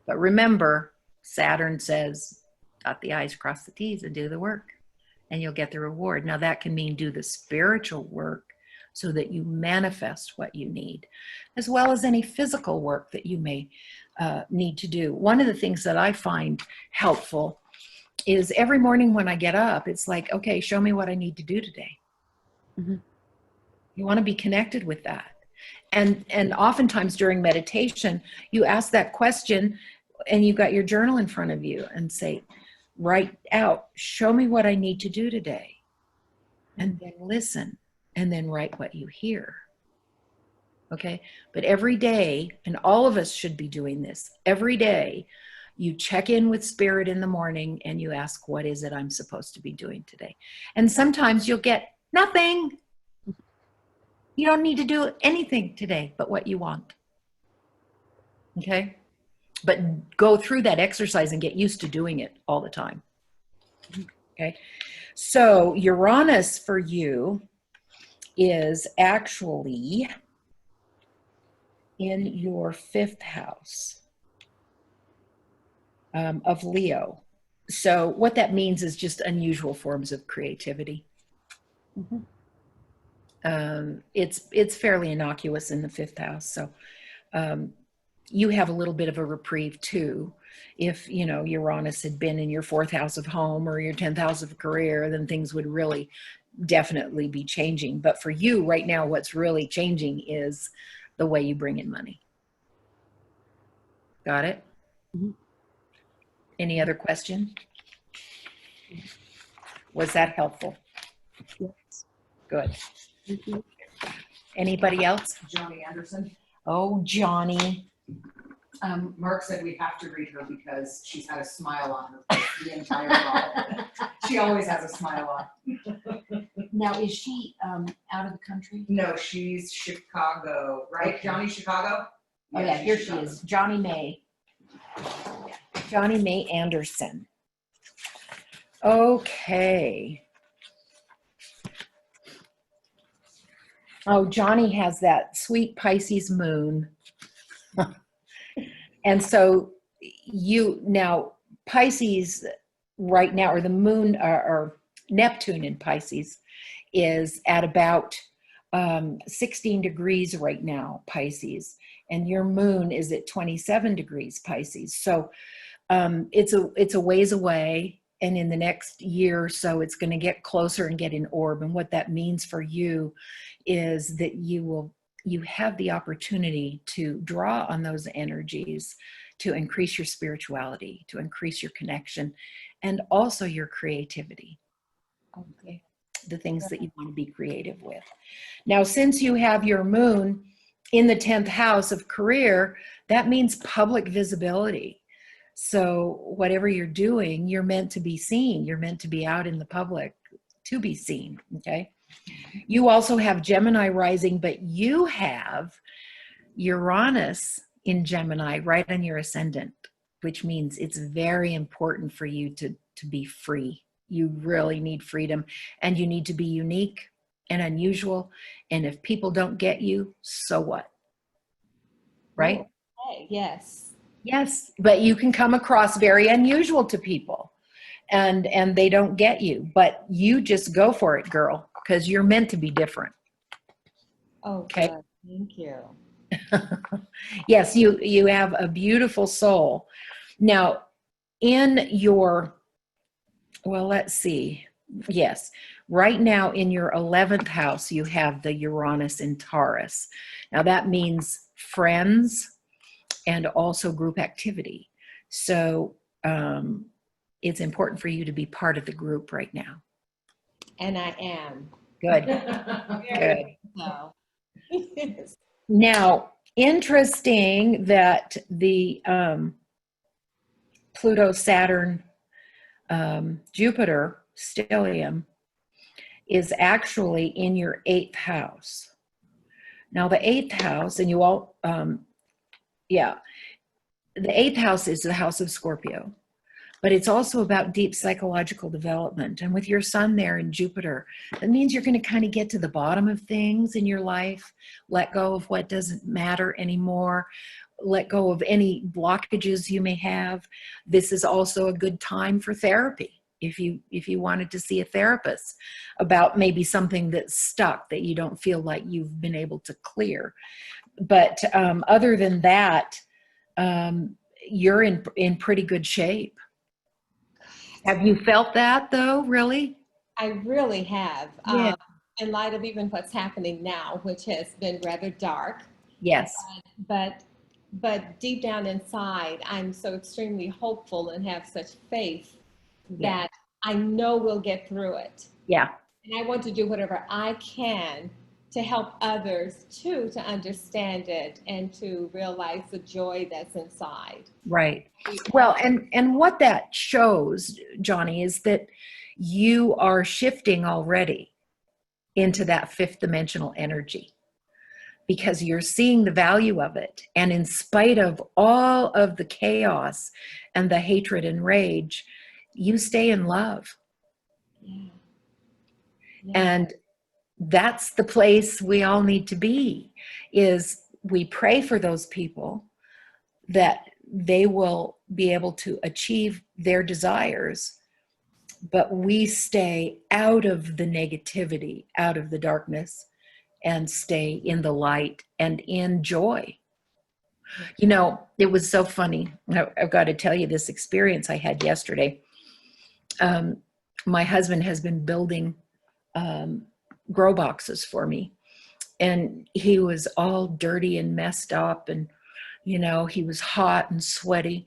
But remember, Saturn says, dot the I's, cross the T's, and do the work, and you'll get the reward. Now, that can mean do the spiritual work so that you manifest what you need, as well as any physical work that you may need to do. One of the things that I find helpful is every morning when I get up, it's like, okay, show me what I need to do today. Mm-hmm. You want to be connected with that. And oftentimes during meditation, you ask that question and you've got your journal in front of you and say, write out, show me what I need to do today. And then listen, and then write what you hear. Okay? But every day, and all of us should be doing this, every day, you check in with spirit in the morning and you ask, what is it I'm supposed to be doing today? And sometimes you'll get nothing. You don't need to do anything today but what you want. Okay? But go through that exercise and get used to doing it all the time. Okay? So Uranus for you is actually in your 5th house of Leo. So what that means is just unusual forms of creativity. Mm-hmm. It's fairly innocuous in the 5th house. So you have a little bit of a reprieve too. If, you know, Uranus had been in your 4th house of home or your 10th house of career, then things would really definitely be changing. But for you right now, what's really changing is the way you bring in money. Got it? Mm-hmm. Any other question? Was that helpful? Yes. Good. Mm-hmm. Anybody else? Johnny Anderson. Oh, Johnny. Mark said we have to read her because she's had a smile on her face the entire call. She always has a smile on. Now, is she out of the country? No, she's Chicago, right? Okay. Johnny, Chicago? Oh yeah, she's here she Chicago. is, Johnny May. Johnny May Anderson. Okay. Oh, Johnny has that sweet Pisces moon. And so now Pisces right now, or the moon, or Neptune in Pisces is at about 16 degrees right now, Pisces, and your moon is at 27 degrees, Pisces. So it's a ways away, and in the next year or so, it's going to get closer and get in orb. And what that means for you is that you have the opportunity to draw on those energies to increase your spirituality, to increase your connection, and also your creativity. Okay, the things that you want to be creative with. Now, since you have your moon in the 10th house of career, that means public visibility. So whatever you're doing, you're meant to be seen. You're meant to be out in the public to be seen, okay? You also have Gemini rising, but you have Uranus in Gemini right on your ascendant, which means it's very important for you to be free. You really need freedom, and you need to be unique and unusual. And if people don't get you, so what? Right? Okay, yes. Yes, but you can come across very unusual to people, and they don't get you, but you just go for it, girl, because you're meant to be different. Okay. Okay. Thank you. Yes, you have a beautiful soul. Now, in your, well, let's see. Yes, right now in your 11th house, you have the Uranus in Taurus. Now that means friends and also group activity. So it's important for you to be part of the group right now. And I am. Good, good. So. Yes. Now, interesting that the Pluto, Saturn, Jupiter stellium is actually in your 8th house. Now, the 8th house, and you all, the 8th house is the house of Scorpio, but it's also about deep psychological development. And with your sun there in Jupiter, that means you're going to kind of get to the bottom of things in your life, let go of what doesn't matter anymore, let go of any blockages you may have. This is also a good time for therapy. If you wanted to see a therapist about maybe something that's stuck that you don't feel like you've been able to clear. But other than that, you're in pretty good shape. Have you felt that though, really? I really have. Yeah. In light of even what's happening now, which has been rather dark. Yes. But deep down inside, I'm so extremely hopeful and have such faith Yeah. that I know we'll get through it. Yeah. And I want to do whatever I can to help others too, to understand it and to realize the joy that's inside. Right. Well, and what that shows, Johnny, is that you are shifting already into that 5th dimensional energy because you're seeing the value of it. And in spite of all of the chaos and the hatred and rage, you stay in love. Yeah. And that's the place we all need to be, is we pray for those people that they will be able to achieve their desires, but we stay out of the negativity, out of the darkness, and stay in the light and in joy. You know, it was so funny. I've got to tell you this experience I had yesterday. My husband has been building grow boxes for me, and he was all dirty and messed up, and you know, he was hot and sweaty,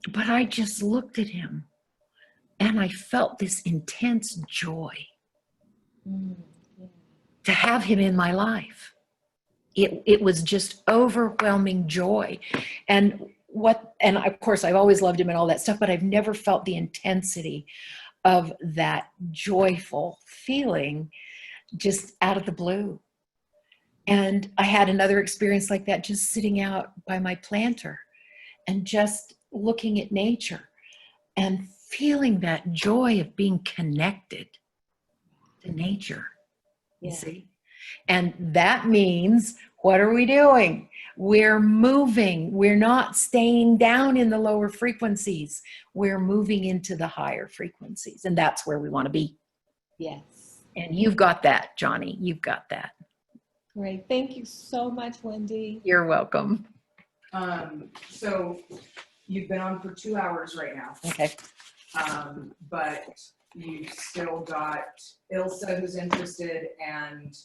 but I just looked at him and I felt this intense joy to have him in my life. it was just overwhelming joy. And of course I've always loved him and all that stuff, but I've never felt the intensity of that joyful feeling just out of the blue. And I had another experience like that just sitting out by my planter and just looking at nature and feeling that joy of being connected to nature, you see? And that means, what are we doing? We're moving. We're not staying down in the lower frequencies. We're moving into the higher frequencies. And that's where we want to be. Yes. And you've got that, Johnny. You've got that. Great. Thank you so much, Wendy. You're welcome. So you've been on for 2 hours right now. Okay. But you've still got Ilsa who's interested, and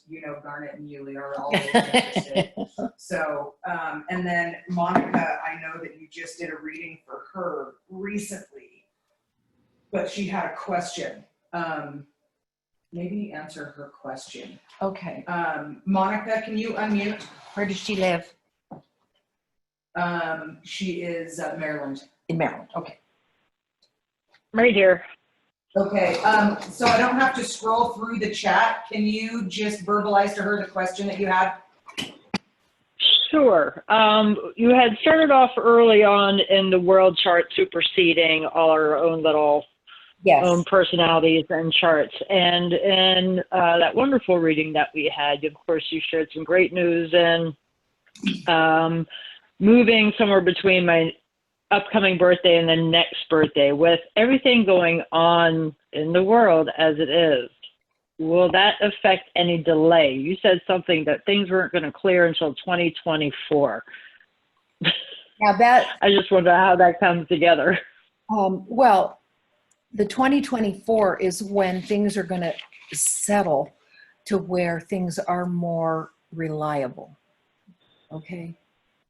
Garnet and Yuli are all interested. So, and then Monica, I know that you just did a reading for her recently, but she had a question. Maybe answer her question. Okay. Monica, can you unmute? Where does she live? She is Maryland. In Maryland. Okay. Right here. Okay, so I don't have to scroll through the chat. Can you just verbalize to her the question that you had? Sure. You had started off early on in the world chart superseding all our own little own personalities and charts. And in that wonderful reading that we had, of course, you shared some great news and moving somewhere between my upcoming birthday and the next birthday. With everything going on in the world as it is, will that affect any delay? You said something that things weren't going to clear until 2024. Now that I just wonder how that comes together. Well, the 2024 is when things are going to settle to where things are more reliable. Okay,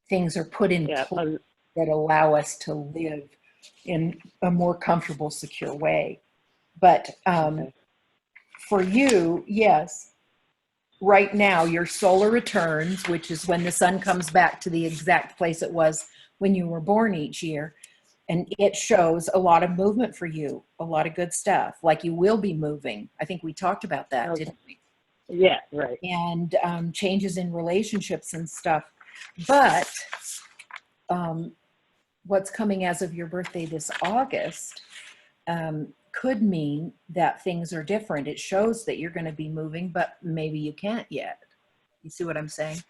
things are put in place that allow us to live in a more comfortable, secure way. But for you, yes, right now your solar returns, which is when the sun comes back to the exact place it was when you were born each year. And it shows a lot of movement for you, a lot of good stuff, like you will be moving. I think we talked about that, didn't we? Yeah, right. And changes in relationships and stuff. But what's coming as of your birthday this August could mean that things are different. It shows that you're going to be moving, but maybe you can't yet. You see what I'm saying?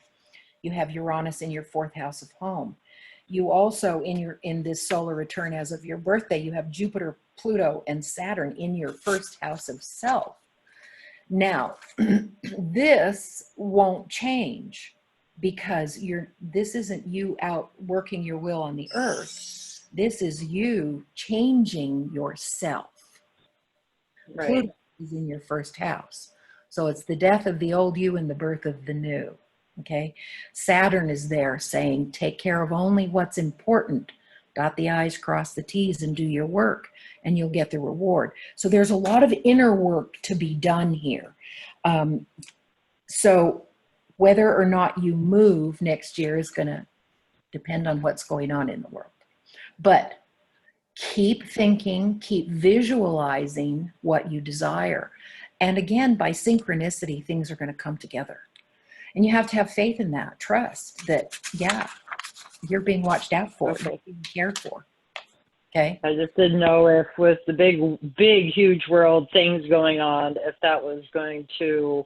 You have Uranus in your 4th house of home. You also, in this solar return as of your birthday, you have Jupiter, Pluto, and Saturn in your 1st house of self. Now, this won't change because this isn't you out working your will on the earth. This is you changing yourself. Right. Pluto is in your 1st house. So it's the death of the old you and the birth of the new. Okay. Saturn is there saying, take care of only what's important. Dot the I's, cross the T's, and do your work, and you'll get the reward. So there's a lot of inner work to be done here. So whether or not you move next year is going to depend on what's going on in the world. But keep thinking, keep visualizing what you desire. And again, by synchronicity, things are going to come together. And you have to have faith in that, trust that, yeah, you're being watched out for, Okay. being cared for. Okay. I just didn't know if with the big, huge world things going on, if that was going to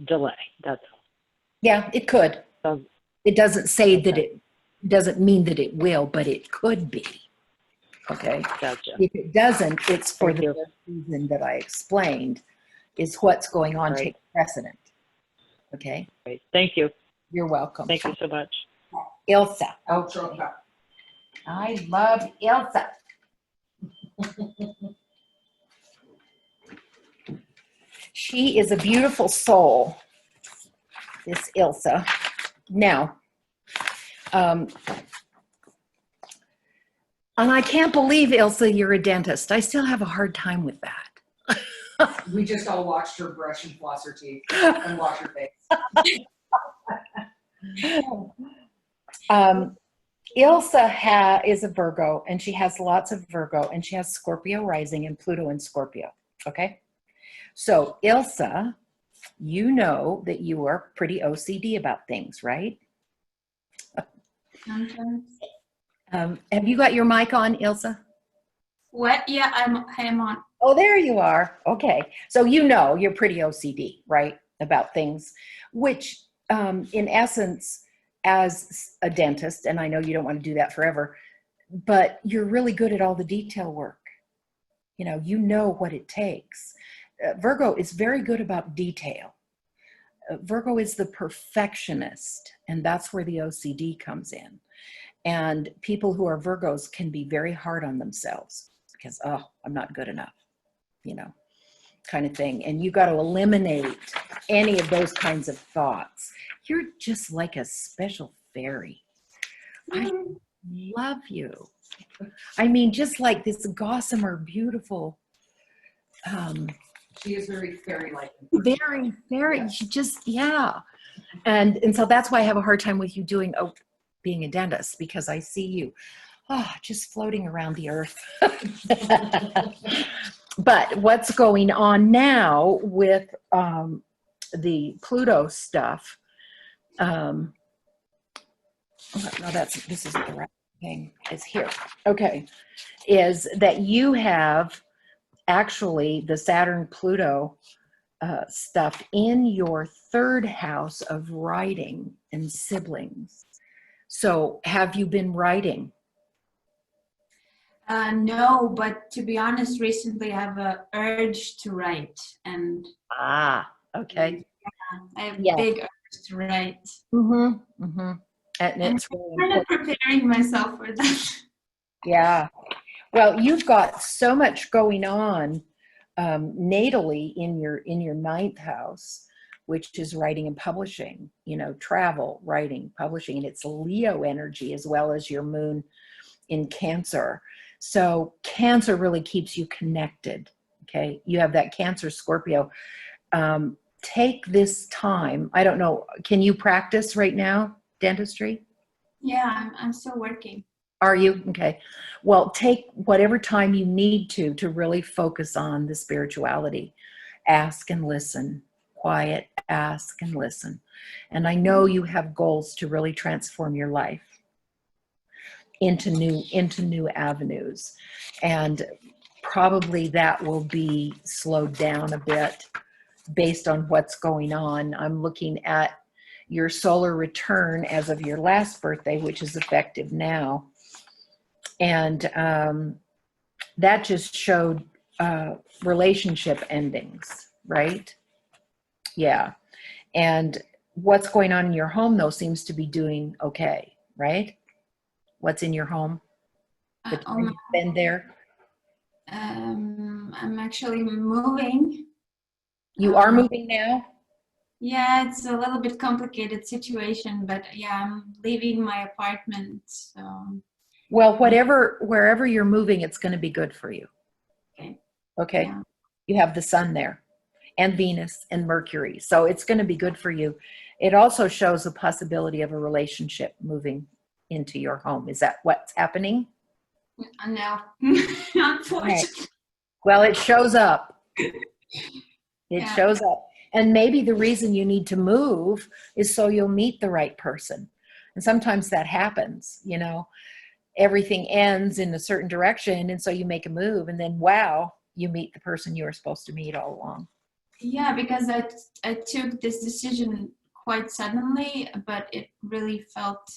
delay. That's all. Yeah, it could. So, It doesn't say that okay. it doesn't mean that it will, but it could be. Okay. Gotcha. If it doesn't, it's for Thank the you. reason that I explained, is what's going on Right. take precedent. Okay. Great. Thank you. You're welcome. Thank you so much. Ilsa. I'll throw it back. I love Ilsa. She is a beautiful soul, this Ilsa. Now, and I can't believe, Ilsa, you're a dentist. I still have a hard time with that. We just all watched her brush and floss her teeth and wash her face. Ilsa is a Virgo, and she has lots of Virgo, and she has Scorpio rising and Pluto in Scorpio. Okay, so Ilsa, you know that you are pretty OCD about things, right? Sometimes. Have you got your mic on, Ilsa? What? Yeah, I am on. Oh, there you are. Okay, so you know you're pretty OCD, right, about things, which in essence, as a dentist, and I know you don't want to do that forever, but you're really good at all the detail work. You know what it takes. Virgo is very good about detail. Virgo is the perfectionist, and that's where the OCD comes in. And people who are Virgos can be very hard on themselves because, oh, I'm not good enough, kind of thing. And you got to eliminate any of those kinds of thoughts. You're just like a special fairy. I love you. I mean, just like this gossamer, beautiful. She is very fairy-like. Very, very, yeah. And so that's why I have a hard time with you being a dentist, because I see you just floating around the earth. But what's going on now with the Pluto stuff, this isn't the right thing, it's here. Okay, is that you have actually the Saturn Pluto stuff in your third house of writing and siblings. So have you been writing? No, but to be honest, recently I have a urge to write, and Okay. I have a big urge to write. And it's really kind of preparing myself for that. Yeah. Well, you've got so much going on natally in your ninth house, which is writing and publishing, travel, writing, publishing, and it's Leo energy as well as your moon in Cancer. So Cancer really keeps you connected. Okay. You have that Cancer Scorpio. Take this time. I don't know. Can you practice right now, dentistry? Yeah, I'm still working. Are you? Okay. Well, take whatever time you need to really focus on the spirituality. Ask and listen. Quiet, ask and listen. And I know you have goals to really transform your life into new avenues. And probably that will be slowed down a bit based on what's going on. I'm looking at your solar return as of your last birthday, which is effective now. And that just showed relationship endings, right? Yeah. And what's going on in your home, though, seems to be doing okay, right? What's in your home? The time you've been there? I'm actually moving. You are moving now? Yeah, it's a little bit complicated situation, but yeah, I'm leaving my apartment. So. Well, wherever you're moving, it's going to be good for you. Okay. Yeah. You have the sun there and Venus and Mercury. So it's going to be good for you. It also shows a possibility of a relationship moving into your home. Is that what's happening? No, unfortunately. Okay. Well, it shows up. It shows up. And maybe the reason you need to move is so you'll meet the right person. And sometimes that happens, everything ends in a certain direction. And so you make a move and then, wow, you meet the person you were supposed to meet all along. Yeah, because I took this decision quite suddenly, but it really felt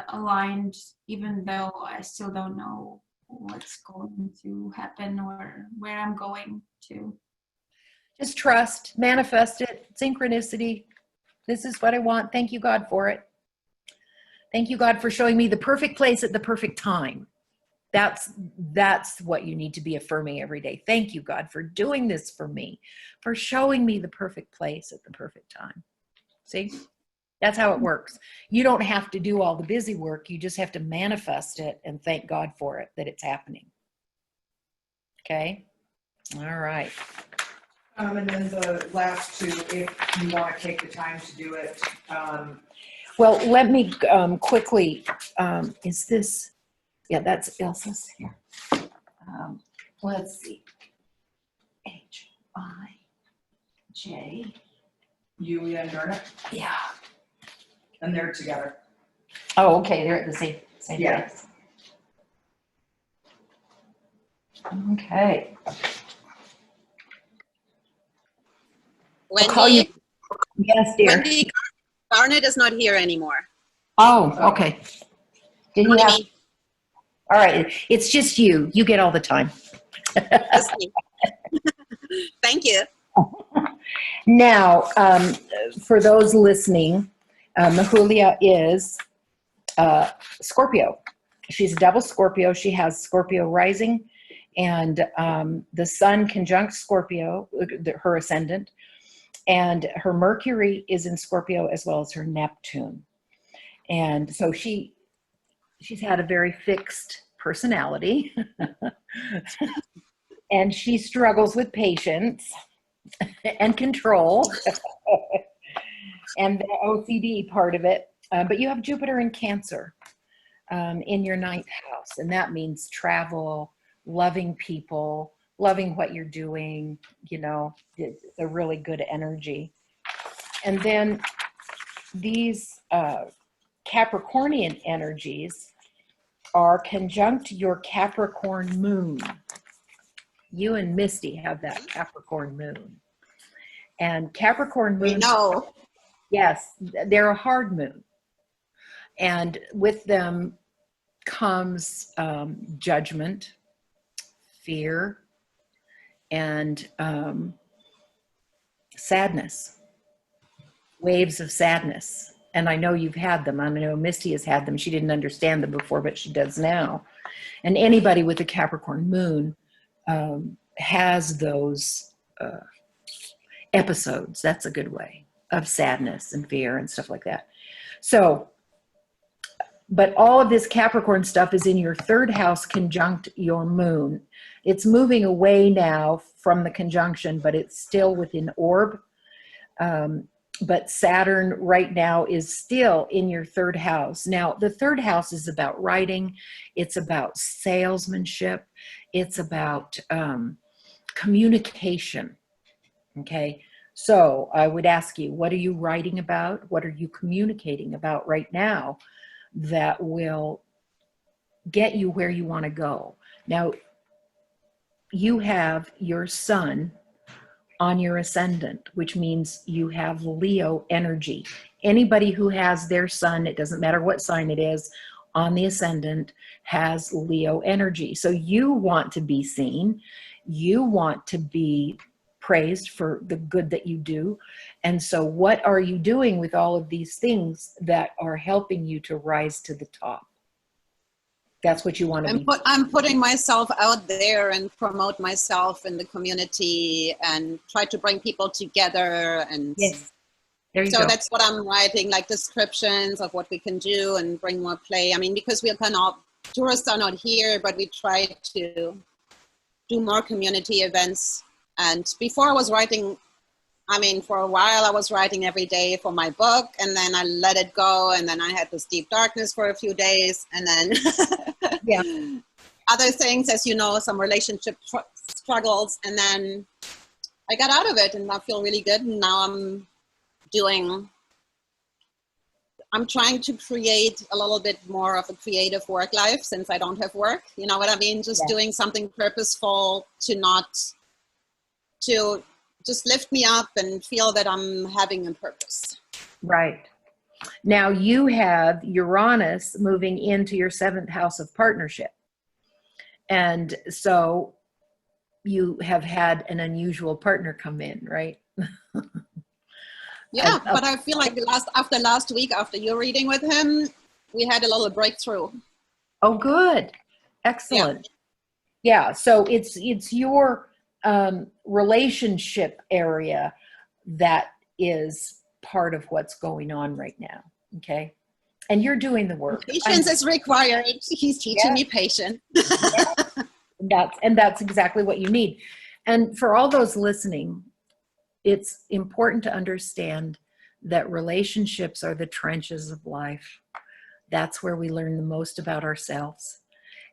aligned, even though I still don't know what's going to happen or where I'm going to. Just trust, manifest it, synchronicity. This is what I want. Thank you, God, for it. Thank you, God, for showing me the perfect place at the perfect time. That's what you need to be affirming every day. Thank you, God, for doing this for me, for showing me the perfect place at the perfect time. See? That's how it works. You don't have to do all the busy work. You just have to manifest it and thank God for it, that it's happening. Okay? All right. And then the last two, if you want to take the time to do it. Well, let me quickly, is this, yeah, that's Ilsa's here. Let's see. H-I-J. Yulia and Garnet, Yeah. and they're together. Oh, okay, they're at the same Yeah. place. Okay. I'll call you. Wendy, Yes, dear. Wendy, Garnet is not here anymore. Oh, okay. Didn't you have, Only me, all right, it's just you. You get all the time. just me. Thank you. Now, for those listening, Julia is Scorpio. She's a double Scorpio. She has Scorpio rising, and the sun conjunct Scorpio, her ascendant, and her Mercury is in Scorpio as well as her Neptune. And so she's had a very fixed personality, and she struggles with patience and control and the OCD part of it. But you have Jupiter in Cancer in your 9th house, and that means travel, loving people, loving what you're doing. You know, it's a really good energy. And then these Capricornian energies are conjunct your Capricorn moon. You and Misty have that Capricorn moon. And Capricorn moon, We know. yes, they're a hard moon. And with them comes judgment, fear, and sadness, waves of sadness. And I know you've had them. I know Misty has had them. She didn't understand them before, but she does now. And anybody with a Capricorn moon has those episodes, that's a good way, of sadness and fear and stuff like that. So, but all of this Capricorn stuff is in your 3rd house conjunct your moon. It's moving away now from the conjunction, but it's still within orb. But Saturn right now is still in your 3rd house. Now, the 3rd house is about writing. It's about salesmanship. It's about communication. Okay. So I would ask you, what are you writing about? What are you communicating about right now that will get you where you want to go? Now, you have your sun on your ascendant, which means you have Leo energy. Anybody who has their sun, it doesn't matter what sign it is, on the ascendant has Leo energy. So you want to be seen. You want to be praised for the good that you do. And so what are you doing with all of these things that are helping you to rise to the top? That's what you want to be. I'm putting myself out there and promote myself in the community and try to bring people together. And yes. There you so go. that's what I'm writing, like descriptions of what we can do and bring more play. I mean, because we cannot, tourists are not here, but we try to do more community events. And before I was writing, I mean, for a while I was writing every day for my book, and then I let it go, and then I had this deep darkness for a few days, and then yeah, other things, as you know, some relationship struggles, and then I got out of it, and I feel really good. And now I'm trying to create a little bit more of a creative work life since I don't have work. You know what I mean? Just doing something purposeful to just lift me up and feel that I'm having a purpose. Right. Now you have Uranus moving into your 7th house of partnership. And so you have had an unusual partner come in, right? Yeah, but I feel like after last week, after your reading with him, we had a little breakthrough. Oh, good. Excellent. Yeah. So it's your relationship area that is part of what's going on right now. Okay. And you're doing the work. Patience is required. He's teaching me patience. And that's exactly what you need. And for all those listening, it's important to understand that relationships are the trenches of life. That's where we learn the most about ourselves.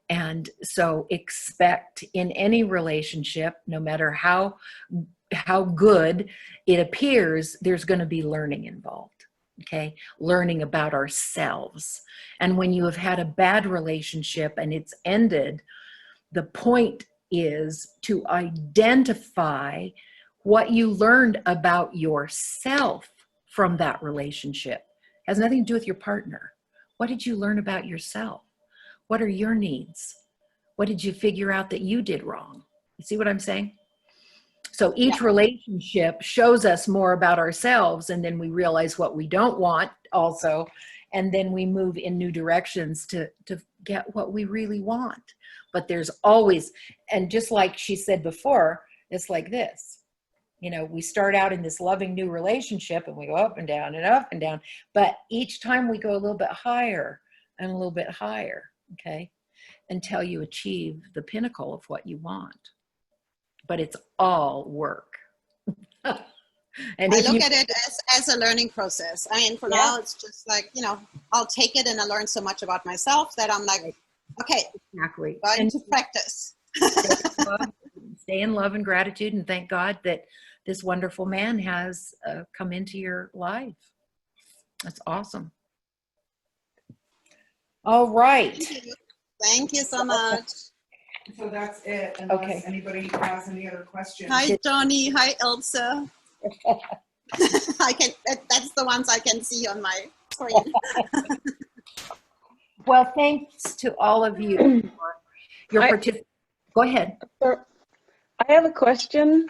And so expect in any relationship, no matter how good it appears, there's going to be learning involved. Okay, learning about ourselves. And when you have had a bad relationship and it's ended, the point is to identify what you learned about yourself from that relationship. It has nothing to do with your partner. What did you learn about yourself? What are your needs? What did you figure out that you did wrong? You see what I'm saying? So each relationship shows us more about ourselves, and then we realize what we don't want also, and then we move in new directions to get what we really want. But there's always, and just like she said before, it's like this. You know, we start out in this loving new relationship and we go up and down and up and down, but each time we go a little bit higher and a little bit higher, okay, until you achieve the pinnacle of what you want. But it's all work. And I look at it as a learning process. I mean, for now, it's just like, you know, I'll take it and I learn so much about myself that I'm like, okay, exactly. going to practice. Stay in love and gratitude and thank God that this wonderful man has come into your life. That's awesome. All right. Thank you so much. So that's it, unless Okay. anybody has any other questions. Hi, Johnny. Hi, Elsa. That's the ones I can see on my screen. Well, thanks to all of you for your participation. Go ahead. I have a question.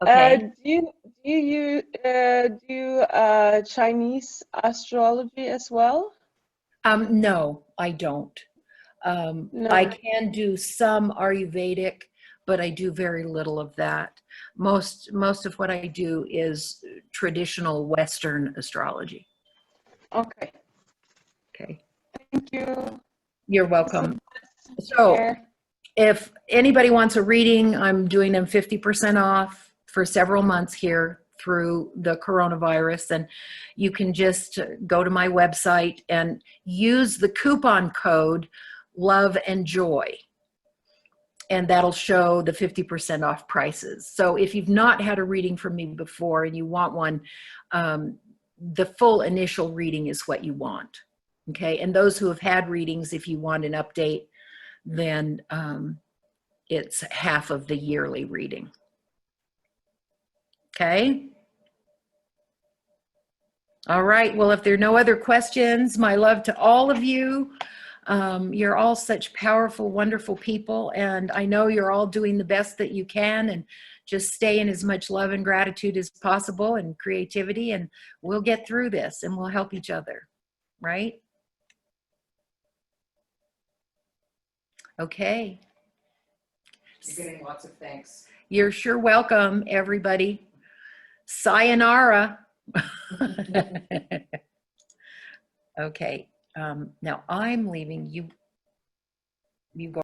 Okay. Do you do Chinese astrology as well? No, I don't. No. I can do some Ayurvedic, but I do very little of that. Most of what I do is traditional Western astrology. Okay. Okay. Thank you. You're welcome. So if anybody wants a reading, I'm doing them 50% off for several months here through the coronavirus. And you can just go to my website and use the coupon code Love and Joy. And that'll show the 50% off prices. So if you've not had a reading from me before and you want one, the full initial reading is what you want. Okay. And those who have had readings, if you want an update, then it's half of the yearly reading. Okay. All right. Well, if there are no other questions, my love to all of you. You're all such powerful, wonderful people. And I know you're all doing the best that you can, and just stay in as much love and gratitude as possible and creativity, and we'll get through this and we'll help each other. Right? Okay. You're getting lots of thanks. You're sure welcome, everybody. Sayonara. Okay. Now I'm leaving you. You go.